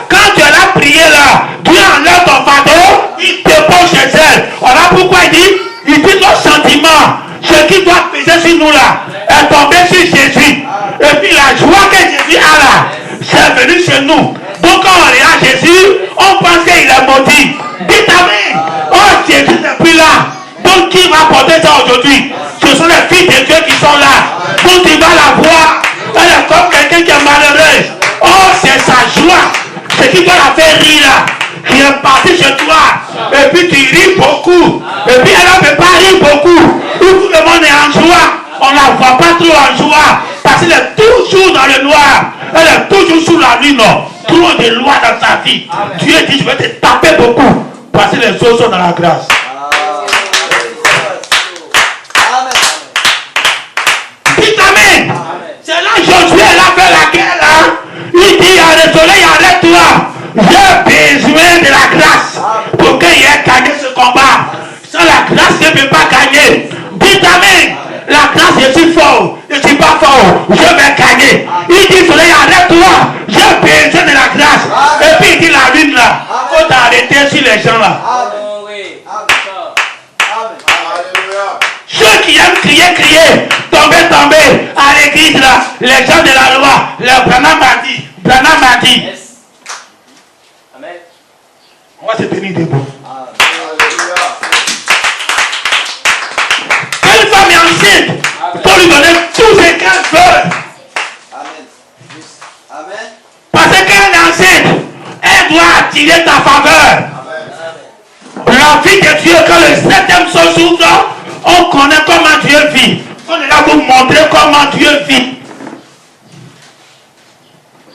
quand tu as prié là, Dieu enlève ton fardeau. Il te pose chez elle. Voilà pourquoi il dit nos sentiments. Ce qui doit peser sur nous là est tombé sur Jésus. Et puis la joie que Jésus a là, c'est venu chez nous. Donc quand on regarde Jésus, on pense qu'il est maudit. Dites amen. Oh, Jésus n'est plus là. Donc qui va porter ça aujourd'hui? Ce sont les filles de Dieu qui sont là. Donc tu vas la voir. Elle est comme quelqu'un qui est malheureuse. Oh, c'est sa joie. Ce qui doit la faire rire là, qui est parti chez toi. Et puis tu ris beaucoup. Et puis elle ne peut pas rire beaucoup. Tout le monde est en joie. On ne la voit pas trop en joie. Parce qu'elle est toujours dans le noir. Elle est toujours sous la lune. Trop de lois dans sa vie. Dieu dit, je vais te taper beaucoup. Parce que les autres sont dans la grâce. Dites amen. C'est là Josué, elle a fait la guerre là. Il dit, le soleil, arrête-toi. J'ai besoin de la grâce pour qu'il ait gagné ce combat. Sans la grâce, je ne peux pas gagner. Dites amen. La grâce, je suis fort. Je ne suis pas fort. Je vais gagner. Il dit, soleil, arrête-toi. J'ai besoin de la grâce. Et puis il dit, la lune là, il faut t'arrêter sur les gens là. Ceux qui aiment crier, tomber à l'église là, les gens de la loi, le Branham m'a dit. Amen. On va se tenir debout. Quelle femme est enceinte, pour lui donner tout ce qu'elle veut. Parce qu'elle est enceinte, elle doit attirer ta faveur. La vie de Dieu, quand le septième son s'ouvre, on connaît comment Dieu vit. On est là pour montrer comment Dieu vit.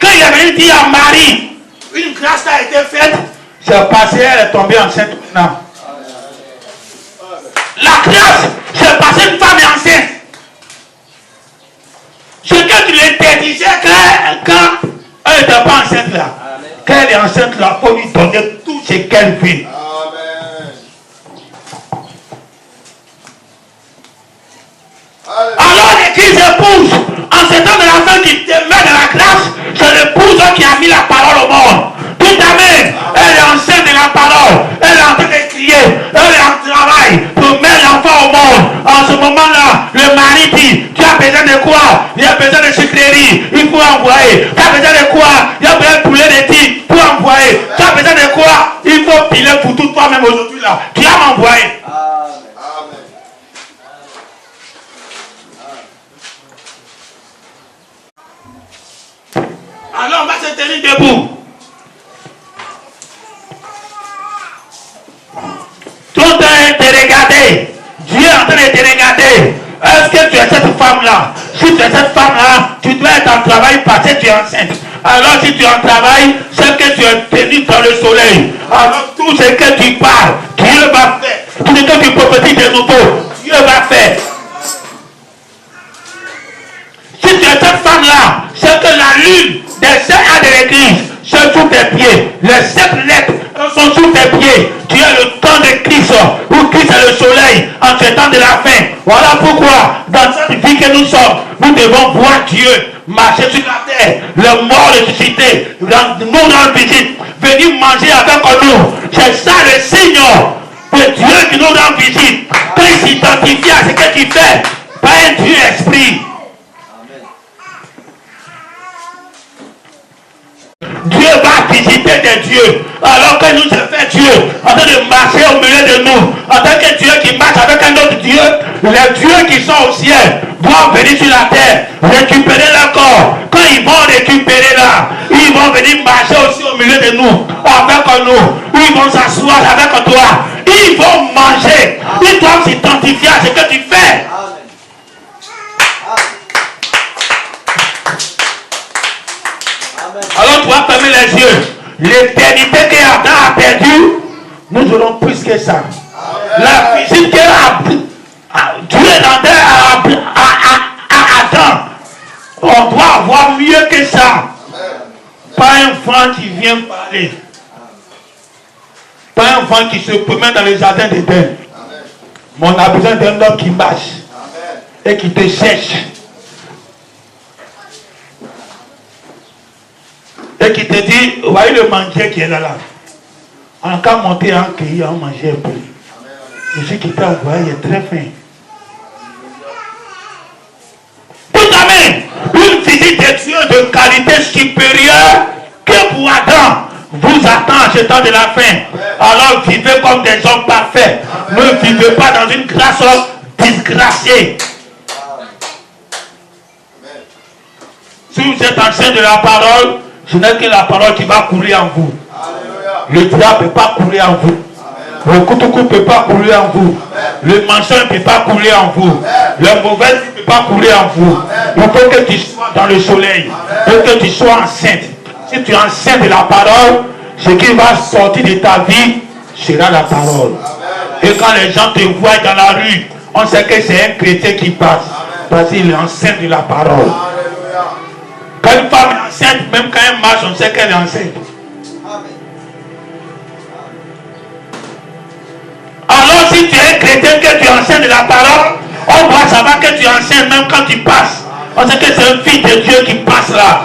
Quand il est venu dire à Marie, une grâce a été faite, c'est parce qu'elle est tombée enceinte maintenant. La grâce, c'est parce qu'une femme est enceinte. Ce que tu l'interdisais quand elle n'était pas enceinte là. Quand elle est enceinte là, il faut lui donner tout ce qu'elle veut. Alors l'église épouse, en ce temps de la fin qui demeure de la grâce, c'est l'épouse qui a mis la parole au monde. Tout amen. Elle est enceinte de la parole. Elle est en train de crier. Elle est en travail pour mettre l'enfant au monde. En ce moment-là, le mari dit, tu as besoin de quoi? Il y a besoin de sucrerie. Il faut envoyer. Tu as besoin de quoi? Il y a besoin de poulet de tigre. Pour envoyer. Tu as besoin de quoi? Il faut piler pour tout toi-même aujourd'hui là. Tu as m'envoyé. Alors on va se tenir debout. tu es cette femme-là, si tu es cette femme-là, tu dois être en travail parce que tu es enceinte. Alors si tu es en travail, c'est que tu es tenu dans le soleil. Alors tout ce que tu parles, Dieu va faire. Tout ce que tu prophétises de nouveau, Dieu va faire. Si tu es cette femme-là, c'est que la lune des 7 ans de l'église, c'est sous tes pieds. Les 7 lettres sont sous tes pieds. Tu es le temps de Christ, où Christ est le soleil en ce temps de la fin. Voilà pourquoi, dans cette vie que nous sommes, nous devons voir Dieu marcher sur la terre, le mort ressuscité, nous rendre visite, venir manger avec nous. C'est ça le signe de Dieu qui nous rend visite. Christ s'identifie à ce que tu fais, pas un Dieu esprit. Dieu va visiter des dieux. Alors que nous avons fait Dieu en train de marcher au milieu de nous, en tant que Dieu qui marche avec un autre Dieu, les dieux qui sont au ciel doivent venir sur la terre, récupérer leur corps. Quand ils vont récupérer là, ils vont venir marcher aussi au milieu de nous, avec nous. Ils vont s'asseoir avec toi. Ils vont manger. Ils doivent s'identifier à ce que tu fais. Alors tu vas fermer les yeux. L'éternité que Adam a perdue, nous aurons plus que ça. La visite que Dieu rendait à Adam, on doit avoir mieux que ça. Pas un enfant qui vient parler. Pas un enfant qui se promène dans les jardins d'Éden. Mais on a besoin d'un homme qui marche et qui te cherche. Et qui te dit, vous voyez le manger qui est là. En cas monter en cueillir, on mangeait un peu. Celui qui t'a envoyé, il est très fin. Tout à même, une visite de Dieu de qualité supérieure que pour Adam vous attend en ce temps de la fin. Alors vivez comme des hommes parfaits. Ne vivez pas dans une grâce disgraciée. Si vous êtes enceinte de la parole, ce n'est que la parole qui va couler en vous. Le diable ne peut pas couler en vous. Le couteau ne peut pas couler en vous. Le mensonge ne peut pas couler en vous. Le mauvais ne peut pas couler en vous. Il faut que tu sois dans le soleil. Il faut que tu sois enceinte. Si tu es enceinte de la parole, ce qui va sortir de ta vie sera la parole. Et quand les gens te voient dans la rue, on sait que c'est un chrétien qui passe. Parce qu'il est enceinte de la parole. Quand une femme est enceinte, même quand elle marche, on sait qu'elle est enceinte. Alors si tu es un chrétien que tu es enceinte de la parole, on doit savoir que tu es enceinte même quand tu passes. On sait que c'est un fils de Dieu qui passe là.